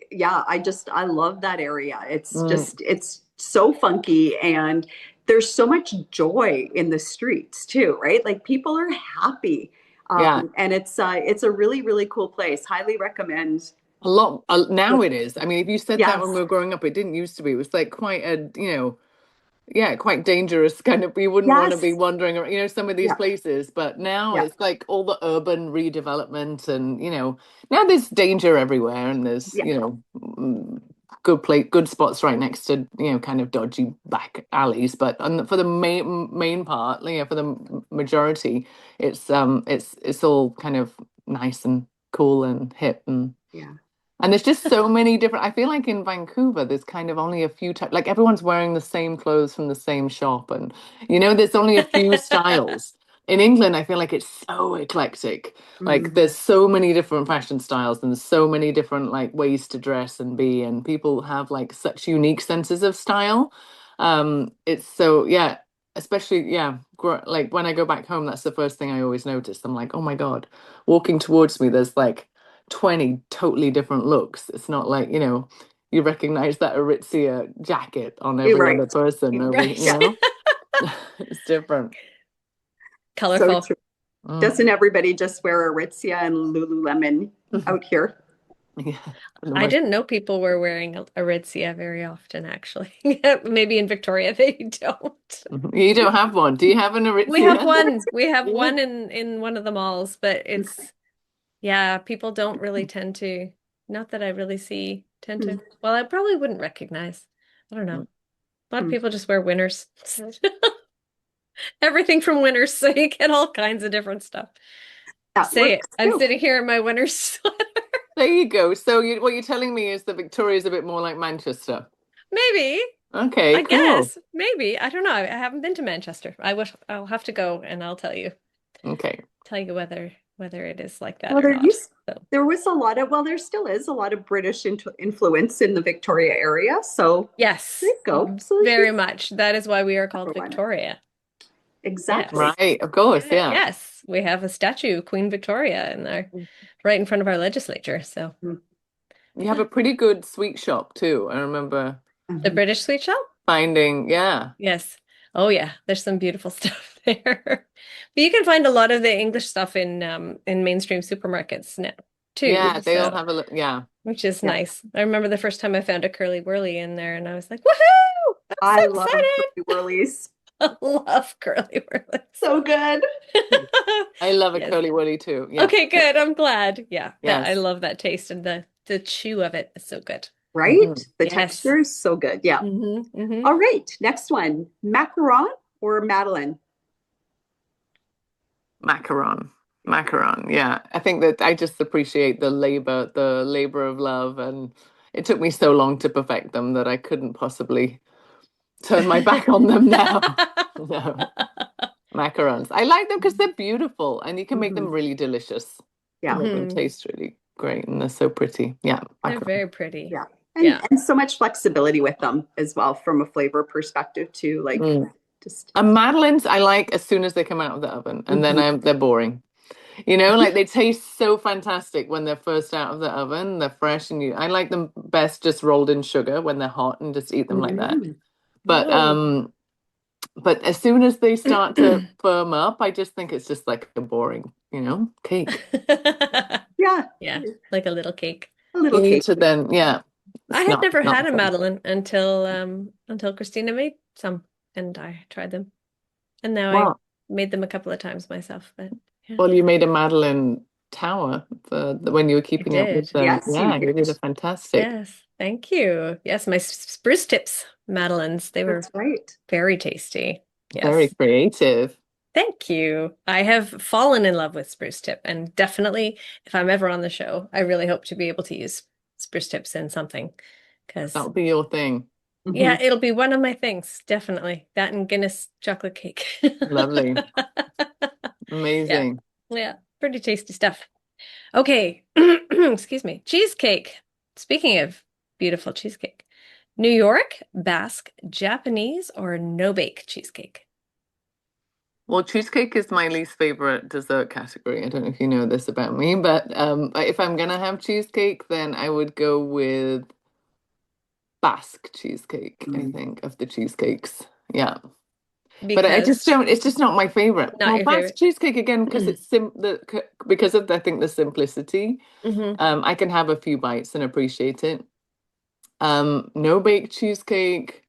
yeah, I love that area. It's Mm, just, it's so funky and there's so much joy in the streets too, right? Like people are happy. yeah. And it's a really, really cool place. Highly recommend. A lot now it is. I mean, if you said that when we Yes. were growing up, it didn't used to be. It was like quite a, you know, yeah, quite dangerous kind of. You wouldn't want to be Yes. wandering around, you know, some of these Yeah. places. But now Yeah. it's like all the urban redevelopment, and you know, now there's danger everywhere, and there's Yeah. you know, good spots right next to you know, kind of dodgy back alleys. But for the main part, you know, for the majority, it's all kind of nice and cool and hip Yeah. and there's just so many different. I feel like in Vancouver, there's kind of only a few types. Like everyone's wearing the same clothes from the same shop, and you know, there's only a few styles. In England, I feel like it's so eclectic. Like Mhm. there's so many different fashion styles, and there's so many different like ways to dress and be, and people have like such unique senses of style. It's so yeah, especially yeah, like when I go back home, that's the first thing I always notice. I'm like, oh my God, walking towards me, there's like 20 totally different looks. It's not like, you know, you recognize that Aritzia jacket on You're every right. other person over, you Right. Yeah. know? It's different. So Colorful. true. Mm. Doesn't everybody just wear Aritzia and Lululemon out here? Yeah, for the I most. didn't know people were wearing Aritzia very often, actually. Maybe in Victoria they don't. You don't have one. Do you have an We have Aritzia? one. We have Yeah. one in one of the malls, but it's yeah, people don't really tend to, not that I really see tend to. Well, I probably wouldn't recognize. I don't know. A lot of Mhm. people just wear Winners. Everything from Winners, so you get all kinds of different stuff. That Say works it. I'm too. sitting here in my Winners sweater. There you go. So what you're telling me is that Victoria's a bit more like Manchester. Maybe. Okay, I cool. guess. Maybe. I don't know. I haven't been to Manchester. I'll have to go and I'll Okay. tell you whether it is like that Well, or not. So there was a lot of, well, there still is a lot of British influence in the Victoria area. So there yes, you go. So very she's much. That is why we are called number one. Victoria. Exactly. Yes. Right, of course, Yeah, yeah. yes. We have a statue of Queen Victoria in there, right in front of our legislature. So Mhm. You have a pretty good sweet shop too. I remember the Mhm. British sweet shop? finding, yeah. Yes. Oh yeah, there's some beautiful stuff there. But you can find a lot of the English stuff in mainstream supermarkets now too. Yeah, they all So have a look. Yeah. which is Yeah. nice. I remember the first time I found a Curly Whirly in there and I was like, woohoo! I'm so I love excited. curly whirlies. I love Curly Whirlies. So good. I love a Yes. curly whirly too. Yeah. Okay, good. I'm glad. Yeah, that I Yes. love that taste and the chew of it is so good. Right? Hmm. The Yes. texture is so good. Yeah. Hmm. All right. Next one. Macaron or Madeline? Macaron. Macaron. Yeah. I think that I just appreciate the labor of love. And it took me so long to perfect them that I couldn't possibly turn my back on them now. No. Macarons. I like them because they're beautiful and you can make them Mhm. really delicious. You can Yeah. make them Hmm. taste really great and they're so pretty. Yeah. They're Macaron. very pretty. Yeah. Yeah. And so much flexibility with them as well from a flavor perspective too. Like Mm. just And Madeleines, I like as soon as they come out of the oven, and then mhm. they're boring. You know, like they taste so fantastic when they're first out of the oven. They're fresh, and I like them best just rolled in sugar when they're hot, and just eat them like that. Mm. But Oh. but as soon as they start to firm up, I just think it's just like a boring, you know, cake. Yeah. Yeah, like a little cake. A little You need cake. to then, yeah, I it's had never not had a fun. Madeleine until Christina made some and I tried them. And now I Well, made them a couple of times myself, but yeah, well, you made a Madeline tower when you were I keeping up with did. them. Yes, you Yeah, you did. did a fantastic. Yes, thank you. Yes, my spruce tips Madeleines, they were That's right. very tasty. Very Yes. creative. Thank you. I have fallen in love with spruce tip, and definitely, if I'm ever on the show, I really hope to be able to use spruce tips in something. Because, That'll be your thing. Hmm. yeah, it'll be one of my things, definitely. That and Guinness chocolate cake. Lovely. Yeah, Amazing. yeah, pretty tasty stuff. Okay, excuse me. Cheesecake. Speaking of beautiful cheesecake, New York, Basque, Japanese, or no bake cheesecake? Well, cheesecake is my least favorite dessert category. I don't know if you know this about me, but if I'm gonna have cheesecake, then I would go with Basque cheesecake, I think, of the cheesecakes. Yeah. But I just Because don't, it's just not my favorite. not Well, your Basque favorite. cheesecake again, because it's because of I think the simplicity. Hmm. I can have a few bites and appreciate it. No bake cheesecake.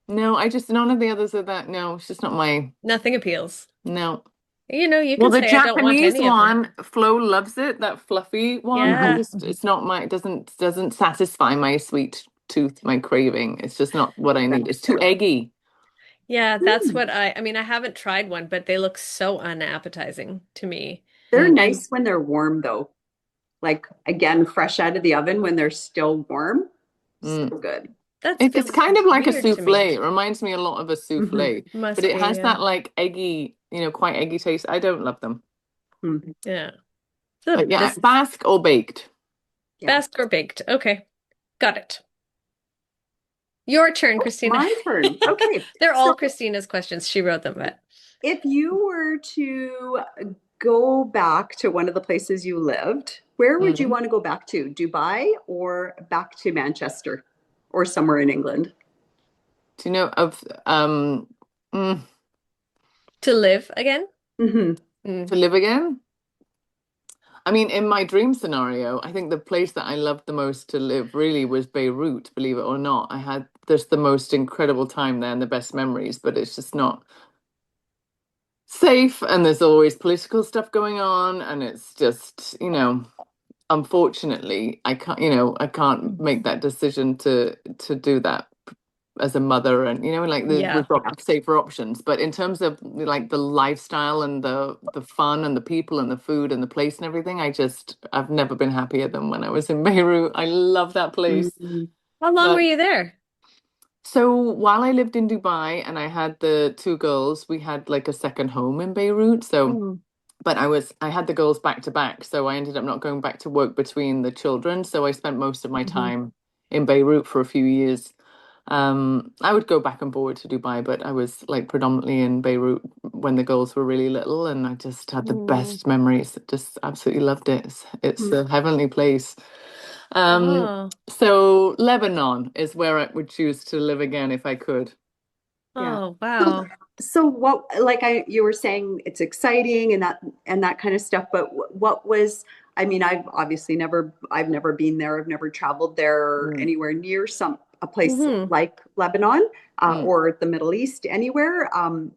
No, I just none of the others are that. No, it's just not my Nothing appeals. no. You Well, can the say I don't want Japanese any of them. one, Flo loves it, that fluffy one. I Yeah. just it's not my it doesn't satisfy my sweet tooth, my craving. It's just not what I need. That's It's too fair. eggy. Yeah, that's Mm. what I mean, I haven't tried one, but they look so unappetizing to me. They're Mm, And nice when they're warm, though. Like, again, fresh out of the oven when they're still warm. So mm. good. that It's feels kind of like a weird to me. souffle. It reminds me a lot of a Hmm. souffle, but Must it be, has yeah. that like eggy, quite eggy taste. I don't love them. Yeah. But yeah, This Basque or baked. Yeah. Basque or baked. Okay. Got it. Your turn, Oh, Christina. my turn. Okay. They're So all Christina's questions. She wrote them, but if you were to go back to one of the places you lived, where would you Mm. want to go back to? Dubai or back to Manchester or somewhere in England? Do you know of mm, to live again? Hmm. Mm. to live again? I mean, in my dream scenario, I think the place that I loved the most to live really was Beirut, believe it or not. I had just the most incredible time there and the best memories, but it's just not safe and there's always political stuff going on and it's just, unfortunately, I can't make that decision to do that as a mother and like Yeah. we've got safer options, but in terms of like the lifestyle and the fun and the people and the food and the place and everything, I've never been happier than when I was in Beirut. I love that place. Hmm. How long were But you there? so while I lived in Dubai and I had the two girls, we had like a second home in Beirut. So Mm. but I had the girls back to back, so I ended up not going back to work between the children. So I spent most of my Hmm. time in Beirut for a few years. I would go back and forward to Dubai, but I was like predominantly in Beirut when the girls were really little, and I just had the Mm. best memories. Just absolutely loved it. It's a heavenly place. Oh, So Lebanon is where I would choose to live again if I could. Yeah. oh, So, wow. so what, like you were saying, it's exciting and that kind of stuff. But what was, I mean, I've never been there. I've never traveled there Mm, anywhere near a place Hmm. like Lebanon mm. or the Middle East, anywhere.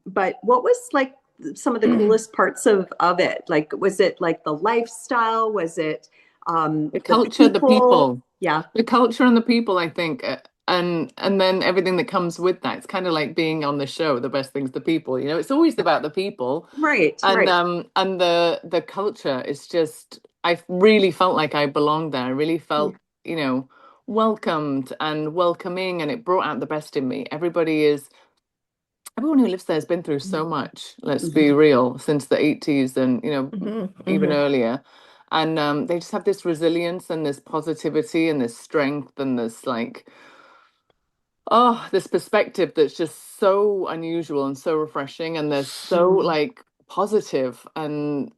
But what was like some of the coolest parts of it? Like, was it like the lifestyle? Was it The the culture, the people? people, Yeah. the culture and the people, I think, and then everything that comes with that. It's kind of like being on the show. The best thing's the people. It's always about the people, Right. and Right. the culture is just. I really felt like I belonged there. I really felt, welcomed and welcoming, and it brought out the best in me. Everyone who lives there has been through so much, let's be Mhm. real, since the 80s and, Hmm. even Hmm. earlier. And they just have this resilience and this positivity and this strength and this like, oh, this perspective that's just so unusual and so refreshing. And they're so like positive and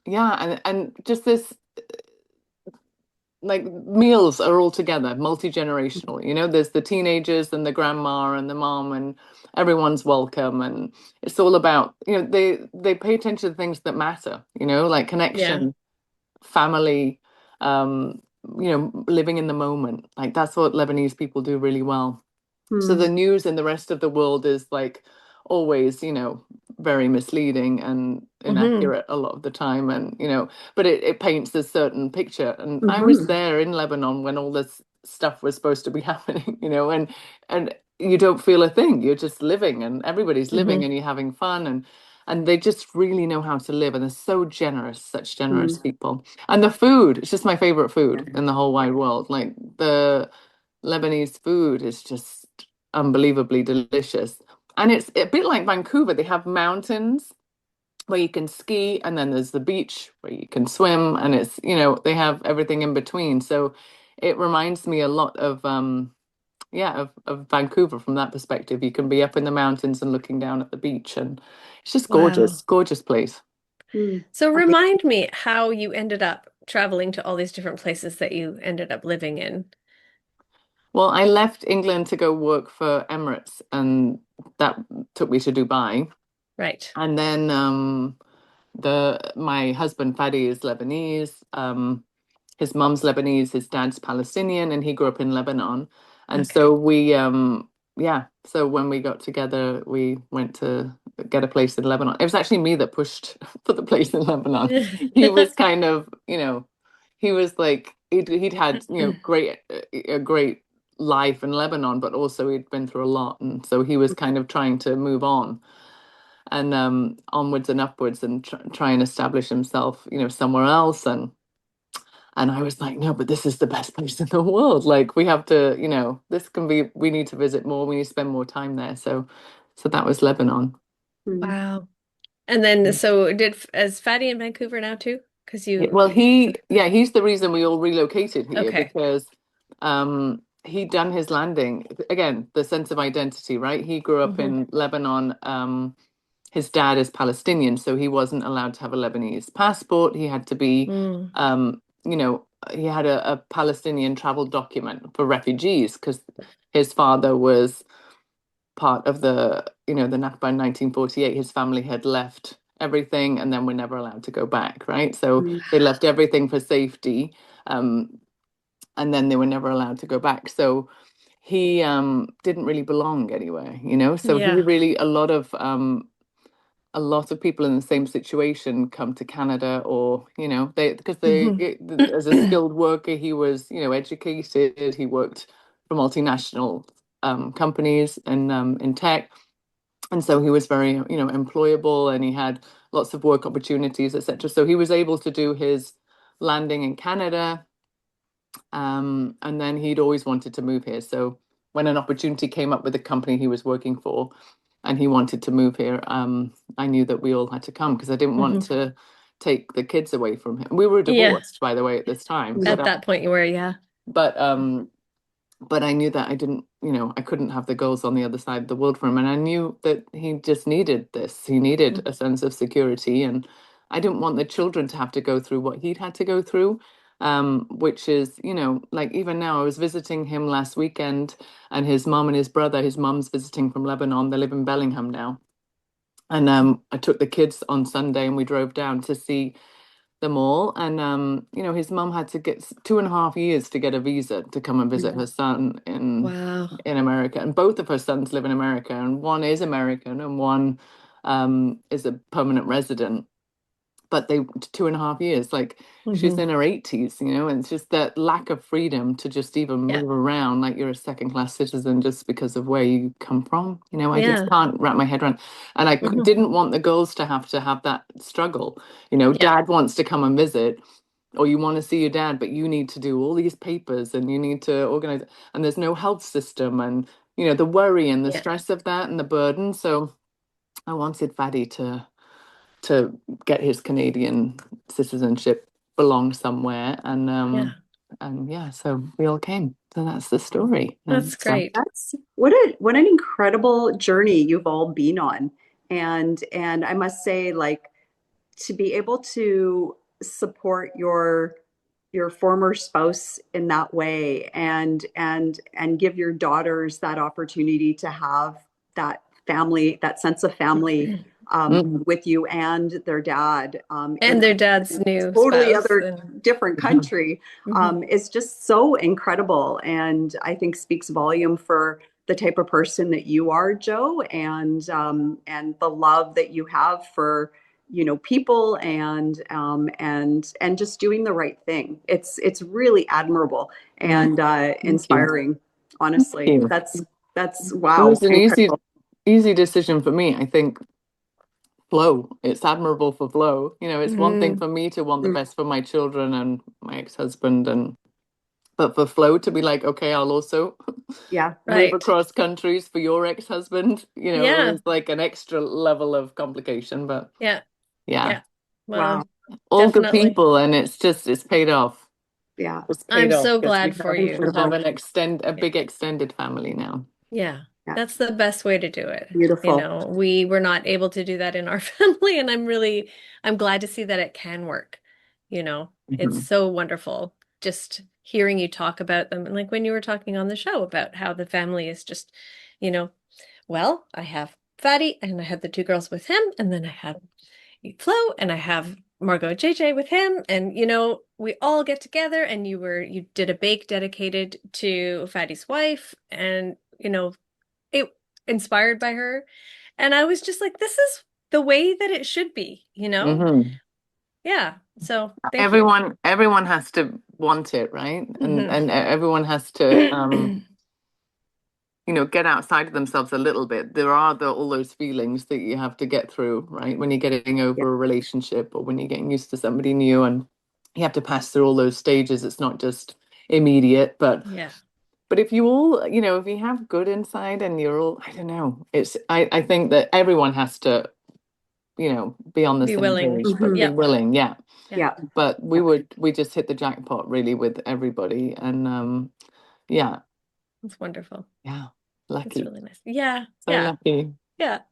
yeah, and just this like meals are all together, multi-generational. There's the teenagers and the grandma and the mom and everyone's welcome. And it's all about, they pay attention to things that matter, like Yeah. connection, family, um, living in the moment. Like that's what Lebanese people do really well. So Hmm. the news in the rest of the world is like always, very misleading and Hmm. inaccurate a lot of the time. And, but it paints a certain picture. And I was Hmm. there in Lebanon when all this stuff was supposed to be happening, and you don't feel a thing. You're just living and everybody's living Hmm. and you're having fun and they just really know how to live and they're so generous, such generous Hmm. people. And the food, it's just my favorite food in the whole wide world. Like the Lebanese food is just unbelievably delicious. And it's a bit like Vancouver. They have mountains where you can ski, and then there's the beach where you can swim, and they have everything in between. So it reminds me a lot of of Vancouver from that perspective. You can be up in the mountains and looking down at the beach, and it's just Wow. gorgeous, gorgeous place. Hmm. So Amazing. remind me how you ended up traveling to all these different places that you ended up living in. Well, I left England to go work for Emirates, and that took me to Dubai. Right. And then the my husband Fadi is Lebanese. His mum's Lebanese, his dad's Palestinian, and he grew up in Lebanon. And Okay. so so when we got together, we went to get a place in Lebanon. It was actually me that pushed for the place in Lebanon. He was kind of, he was like he'd had, a great life in Lebanon, but also he'd been through a lot, and so he was kind of trying to move on and onwards and upwards and try and establish himself, somewhere else. And I was like, no, but this is the best place in the world. Like we have to, we need to visit more. We need to spend more time there. So that was Lebanon. Hmm. Wow. And then so is Fatty in Vancouver now too? Because Yeah, you well, he's the reason we all relocated here okay. because he'd done his landing. Again, the sense of identity, right? He grew up Hmm. in Lebanon. His dad is Palestinian, so he wasn't allowed to have a Lebanese passport. He had to be, Mm. he had a Palestinian travel document for refugees because his father was part of the Nakba in 1948. His family had left everything and then were never allowed to go back, right? So Hmm. they left everything for safety, um, and then they were never allowed to go back. So he didn't really belong anywhere, So he Yeah. really a lot of people in the same situation come to Canada or, Hmm. as a skilled worker, he was, educated, he worked for multinational companies and in tech. And so he was very, employable and he had lots of work opportunities, etc. So he was able to do his landing in Canada. And then he'd always wanted to move here. So when an opportunity came up with the company he was working for and he wanted to move here, I knew that we all had to come because I didn't want Hmm. to take the kids away from him. We were Yeah. divorced, by the way, at this time. Hmm. But At that point you were, yeah. but um but I knew that I didn't, I couldn't have the girls on the other side of the world for him. And I knew that he just needed this. He needed a sense of security. And I didn't want the children to have to go through what he'd had to go through, which is, like even now, I was visiting him last weekend and his mom and his brother, his mom's visiting from Lebanon. They live in Bellingham now. And I took the kids on Sunday and we drove down to see them all. And his mum had to get 2.5 years to get a visa to come and visit her son Wow. in America. And both of her sons live in America, and one is American and one is a permanent resident. But they 2.5 years, like she's Hmm. in her 80s, and it's just that lack of freedom to just even Yeah. move around like you're a second class citizen just because of where you come from. I just Yeah. can't wrap my head around. And I Hmm. didn't want the girls to have that struggle. Yeah. Dad wants to come and visit, or you want to see your dad, but you need to do all these papers and you need to organize, and there's no health system, and the worry and the Yeah. stress of that and the burden. So I wanted Faddy to get his Canadian citizenship, belong somewhere, Yeah. and yeah, so we all came. So that's the story. And That's great. That's what an incredible journey you've all been on. And I must say, like, to be able to support your former spouse in that way and give your daughters that opportunity to have that family, that sense of family Mm. with you and their dad And in their dad's a new totally spouse. other different country Mhm. is just so incredible, and I think speaks volume for the type of person that you are, Joe, and the love that you have for people and just doing the right thing. It's really admirable Mm. and Thank you. inspiring. Thank Honestly, you. that's It wow, was an incredible. easy decision for me. I think flow. It's admirable for flow. It's one thing Mhm. for me to want the Mm, best for my children and my ex-husband, but for flow to be like, okay, I'll also yeah, move Right. across countries for your ex-husband. It Yeah. was like an extra level of complication, but Yeah. yeah, Yeah. wow, Well, all good definitely. people, and it's paid off. yeah, It's I'm paid off so because glad for we you. have incredible. a big extended family now. Yeah. Yeah, That's the best way to do it. beautiful. We were not able to do that in our family, and I'm glad to see that it can work. It's Mhm. so wonderful just hearing you talk about them. And like when you were talking on the show about how the family is just, you know, well, I have Fatty and I have the two girls with him, and then I have Flo and I have Margot and JJ with him. And we all get together and you did a bake dedicated to Fatty's wife and it inspired by her. And I was just like, this is the way that it should be. Mhm. Yeah. So thank you. Everyone has to want it, right? And Hmm. everyone has to get outside of themselves a little bit. There are all those feelings that you have to get through, right? When you're getting Yeah. over a relationship or when you're getting used to somebody new, and you have to pass through all those stages. It's not just immediate, but Yeah. if you all, if you have good inside and you're all, I don't know, I think that everyone has to, be on the Be same willing. page, but Hmm. be Yeah. willing, yeah. Yeah. Yeah. But Yeah. we just hit the jackpot really with everybody, and yeah, It's wonderful. yeah, It's lucky, really nice. Yeah. so Yeah. lucky. Yeah. All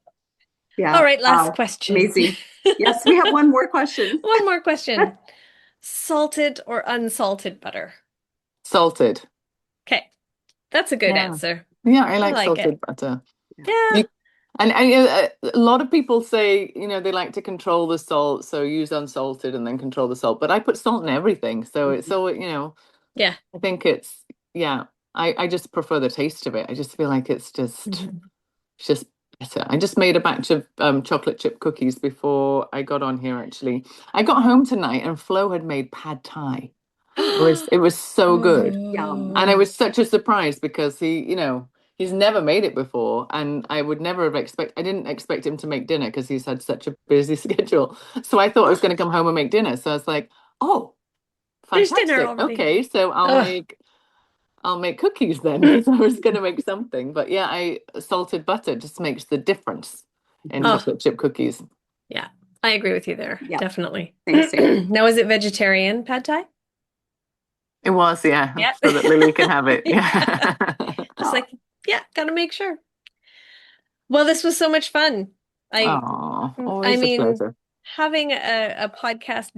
Yeah. right. Last Wow. question. Amazing. Yes, we have one more question. One more question. Salted or unsalted butter? Salted. Okay. That's a good Yeah. answer. Yeah, I I like like it. salted butter. Yeah. You and a lot of people say, they like to control the salt, so use unsalted and then control the salt. But I put salt in everything, so it's Mhm. all, Yeah. I think yeah. I just prefer the taste of it. I just feel like Mhm. it's just better. I just made a batch of chocolate chip cookies before I got on here, actually. I got home tonight and Flo had made pad thai. It was so good. And it Oh. was such a surprise because he's never made it before. And I didn't expect him to make dinner because he's had such a busy schedule. So I thought I was going to come home and make dinner. So I was like, oh, There's dinner fantastic. already. Okay. So Oh. I'll make cookies then because I was going to make something. But yeah, salted butter just makes the difference in Mhm. Oh. chocolate chip cookies. Yeah. I agree with you there. Yeah. Definitely. Same, same. Now, is it vegetarian pad thai? It was, yeah, Yeah. so that Lily can have it. Yeah. Yeah. Just Oh, like, yeah, gotta make sure. Well, this was so much fun. I Oh, I always a mean, pleasure. having a podcast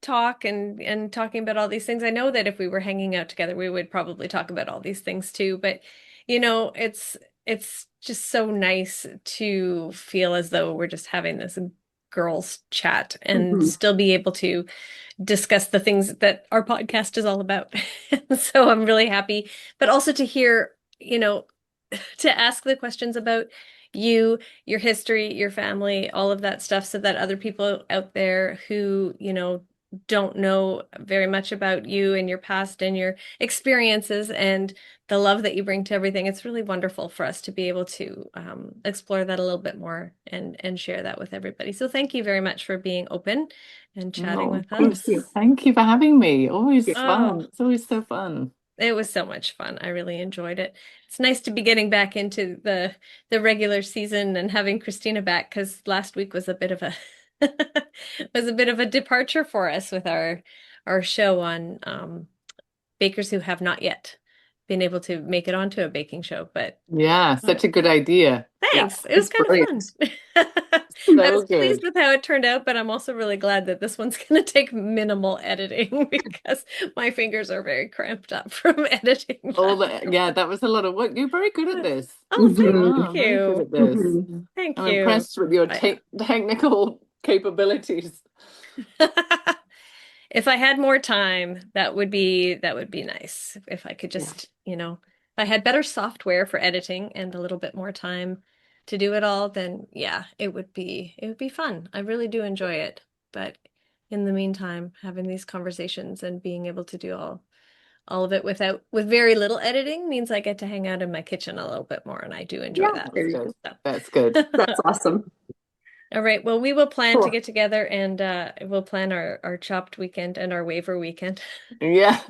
talk and talking about all these things, I know that if we were hanging out together, we would probably talk about all these things too. But it's just so nice to feel as though we're just having this girls chat and mhm. still be able to discuss the things that our podcast is all about. So I'm really happy, but also to hear, to ask the questions about you, your history, your family, all of that stuff, so that other people out there who, don't know very much about you and your past and your experiences and the love that you bring to everything. It's really wonderful for us to be able to explore that a little bit more and share that with everybody. So thank you very much for being open and chatting No, of with Thank course. you. us. Thank you for having me. Always Yeah. fun. Oh, It's always so fun. it was so much fun. I really enjoyed it. It's nice to be getting back into the regular season and having Christina back because last week was a bit of a was a bit of a departure for us with our show on bakers who have not yet been able to make it onto a baking show. But Yeah, uh, such a good idea. Yeah. thanks. It was It's kind of brilliant. fun. I So was pleased good. with how it turned out, but I'm also really glad that this one's going to take minimal editing because my fingers are very cramped up from editing All that. the yeah, that was a lot of work. You're very good at this. Oh, You thank Mhm, are very good you. at this. mhm. Thank I'm you. impressed with your I, technical capabilities. if I had more time, that would be nice. If I could Yeah. just, if I had better software for editing and a little bit more time to do it all, then yeah, it would be fun. I really do enjoy it. But in the meantime, having these conversations and being able to do all of it with very little editing means I get to hang out in my kitchen a little bit more, and I do enjoy Yeah, that. there That's you good. go. That's good. That's awesome. All right. Well, we will plan to Cool. get together and we'll plan our chopped weekend and our waiver weekend. Yeah.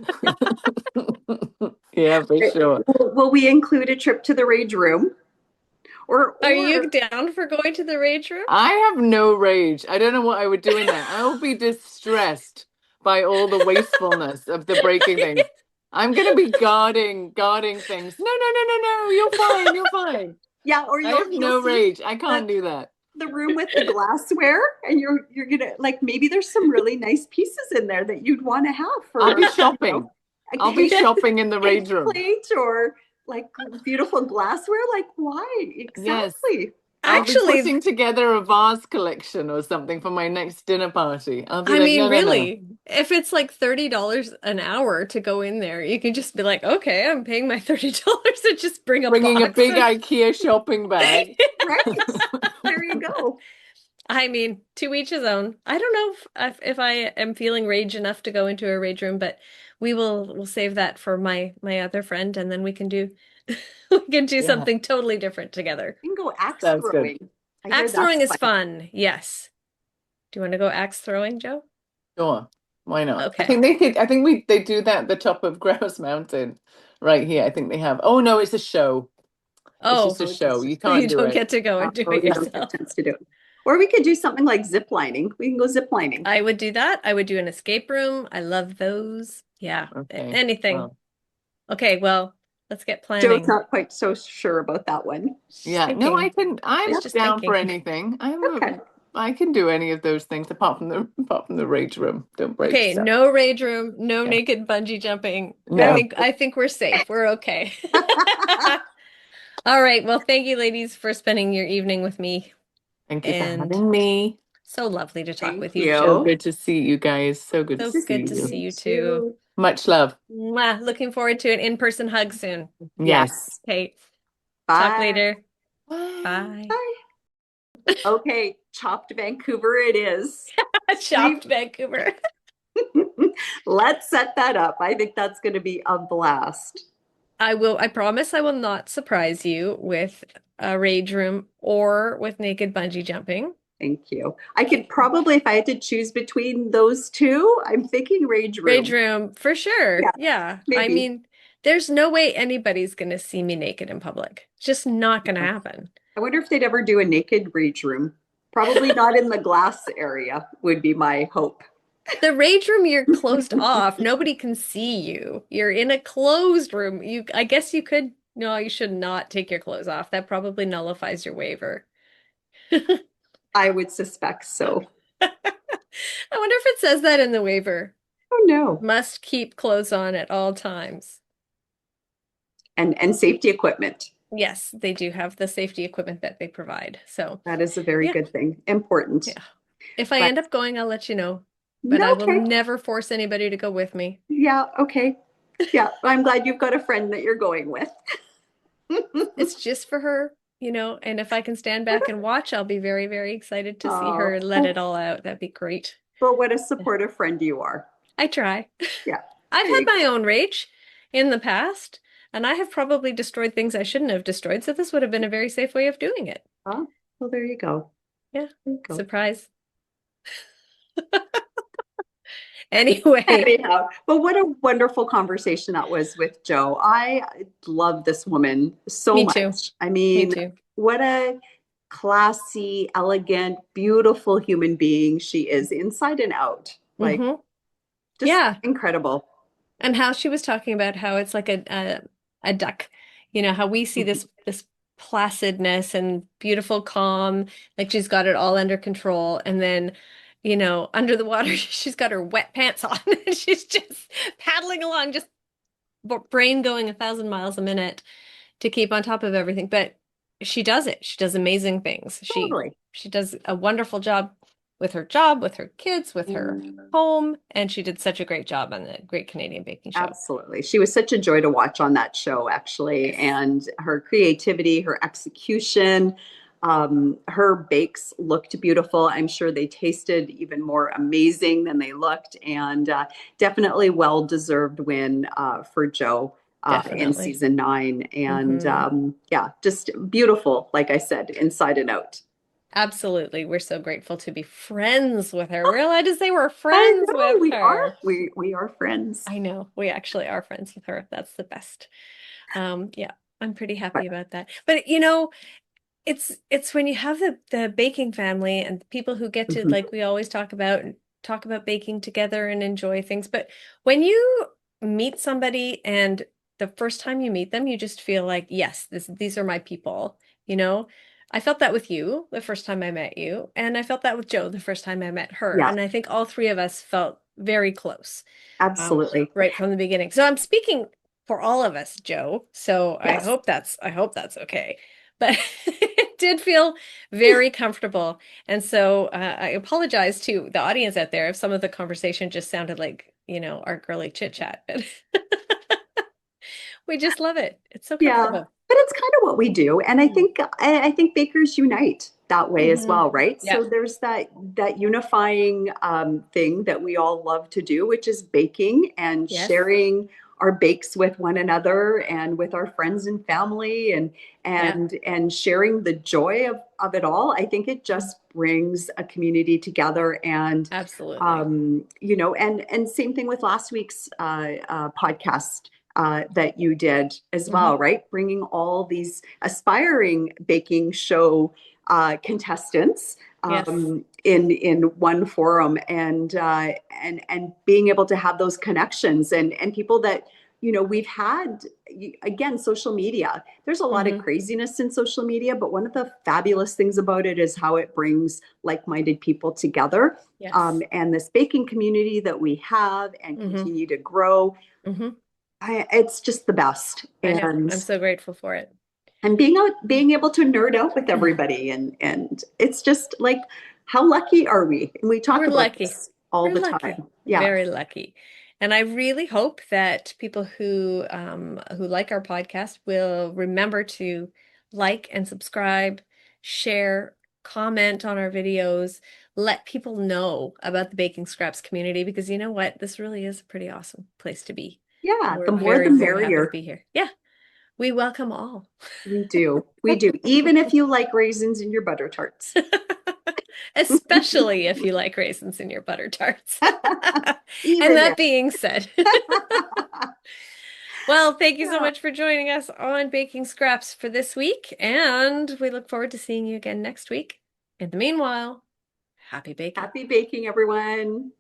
Yeah, for sure. Will we include a trip to the Rage Room? Are you Or down for going to the rage room? I have no rage. I don't know what I would do in there. I will be distressed by all the wastefulness of the breaking things. I'm gonna be guarding things. No, no, no, no, no. You're fine. You're fine. yeah, or I have you'll no see rage. I the can't do that. the room with the glassware, and you're gonna like maybe there's some really nice pieces in there that you'd want to have I'll for be shopping. a I'll be cake, shopping in the cake rage room. plate or like beautiful glassware. Like why Yes. exactly? I'll be Actually, putting together a vase collection or something for my next dinner party. I'll be I like, mean, no, no, no. really, if it's like $30 an hour to go in there, you can just be like, okay, I'm paying my $30 and just bring a Bringing a box big of IKEA shopping bag. Right there you go. I mean, to each his own. I don't know if I am feeling rage enough to go into a rage room, but we'll save that for my other friend, and then we can do we can do Yeah, something totally different together. You can go axe sounds good. throwing. I hear Axe that's throwing is fun. fun. Yes. Do you want to go axe throwing, Joe? Sure. Why not? I Okay. think they do that at the top of Grouse Mountain right here. I think they have. Oh no, it's a show. It's just Oh, a Oh, it's show. just You you can't do don't it. get to go and do oh, it you don't get a yourself. chance to do it. Or we could do something like zip lining. We can go zip lining. I would do that. I would do an escape room. I love those. Yeah, Okay. anything. Well, Okay, well, let's get Joe's planning. not quite so sure about that one. She's yeah. No, thinking. I'm Yeah. She's just down for thinking. anything. Okay. I can do any of those things apart from the rage room. Don't break Okay, stuff. no rage room, no Yeah. naked bungee jumping. I No. think I think we're safe. We're okay. All right. Well, thank you, ladies, for spending your evening with me. Thank you for And having me. so lovely to talk Thank with you, So you. Joe. good to see you guys. So good to So Good to see good to see see you. you you too. too. Much love. Mwah. Looking forward to an in-person hug soon. Yes. Yes. Okay. Talk Bye. later. Bye. Bye. Bye. Okay, chopped Vancouver it is. Shopped Vancouver. Let's set that up. I think that's going to be a blast. I promise I will not surprise you with a rage room or with naked bungee jumping. Thank you. I could probably, if I had to choose between those two, I'm thinking Rage Rage Room. room for sure. Yeah, Yeah. I maybe. mean, there's no way anybody's gonna see me naked in public. It's just not gonna happen. I wonder if they'd ever do a naked Rage Room. Probably not in the glass area, would be my hope. The rage room, you're closed off. Nobody can see you. You're in a closed room. I guess you could, no, you should not take your clothes off. That probably nullifies your waiver. I would suspect so. I wonder if it says that in the waiver. Oh no. Must keep clothes on at all times. And safety equipment. Yes, they do have the safety equipment that they provide. So, That is a very yeah, good thing. Important. yeah. If I But end up going, I'll let you know. But no, I will okay. never force anybody to go with me. Yeah, okay. Yeah, I'm glad you've got a friend that you're going with. It's just for her, and if I can stand back and watch, I'll be very, very excited to see Oh, her let it all out. That'd be great. but what a supportive friend you are. I try. Yeah, I've there had you my go. own rage in the past, and I have probably destroyed things I shouldn't have destroyed, so this would have been a very safe way of doing it. Oh, well, there you go. Yeah, There you go. surprise. Anyway, Anyhow, but what a wonderful conversation that was with Joe. I love this woman so me too. much. I Me mean, too. what a classy, elegant, beautiful human being she is inside and out. Like, Hmm. just Yeah. incredible. And how she was talking about how it's like a duck, how we see this placidness and beautiful calm, like she's got it all under control. And then, under the water, she's got her wet pants on and she's just paddling along, just brain going 1,000 miles a minute to keep on top of everything. But she does it. She does amazing things. Totally. She does a wonderful job, with her kids, with her home, and she did such a great job on the Great Canadian Baking Show. Absolutely. She was such a joy to watch on that show, actually. Yes, And her creativity, her execution, her bakes looked beautiful. I'm sure they tasted even more amazing than they looked. And definitely well-deserved win for Jo in definitely. season 9. And Hmm. yeah, just beautiful, like I said, inside and out. Absolutely. We're so grateful to be friends with her. We're allowed to say we're I friends know with we are. her. We are friends. I know. We actually are friends with her. That's the best. Yeah, I'm pretty happy But about that. But it's when you have the baking family and people who get to, mhm, like we always talk about baking together and enjoy things. But when you meet somebody and the first time you meet them, you just feel like, yes, these are my people, you know? I felt that with you the first time I met you, and I felt that with Jo the first time I met her. yeah, And I think all three of us felt very close, absolutely. right from the beginning. So I'm speaking for all of us, Jo. So Yes. I hope that's okay. But it did feel very comfortable. And so I apologize to the audience out there if some of the conversation just sounded like, our girly chit chat. But we just love it. It's so Yeah, comfortable. but it's kind of what we do, and Mm. I think bakers unite that way as Hmm. well, right? Yeah. So there's that unifying thing that we all love to do, which is baking and Yes. sharing our bakes with one another and with our friends and family, and Yeah. sharing the joy of it all. I think it Mm. just brings a community together, and Absolutely. and same thing with last week's podcast that you did as Hmm. well, right? Bringing all these aspiring baking show contestants Yes. in one forum, and being able to have those connections, and people that we've had. Again, social media, there's a lot of Hmm. craziness in social media, but one of the fabulous things about it is how it brings like-minded people together, Yes. and this baking community that we have and Hmm. continue to grow. Hmm. It's just the best. I know. I'm so grateful for it. And being able to nerd out with everybody, and it's just like, how lucky are we? And we talk We're about lucky. this all We're the lucky. time. Yeah. Very lucky. And I really hope that people who like our podcast will remember to like and subscribe, share, comment on our videos, let people know about the Baking Scraps community, because you know what? This really is a pretty awesome place to be. And Yeah. we're The more the very, very happy to merrier. be here. Yeah, we welcome all. We do. We do. Even if you like raisins in your butter tarts. Especially if you like raisins in your butter tarts. And Even that if. being said, well, thank you so Yeah. much for joining us on Baking Scraps for this week, and we look forward to seeing you again next week. In the meanwhile, happy baking. Happy baking, everyone.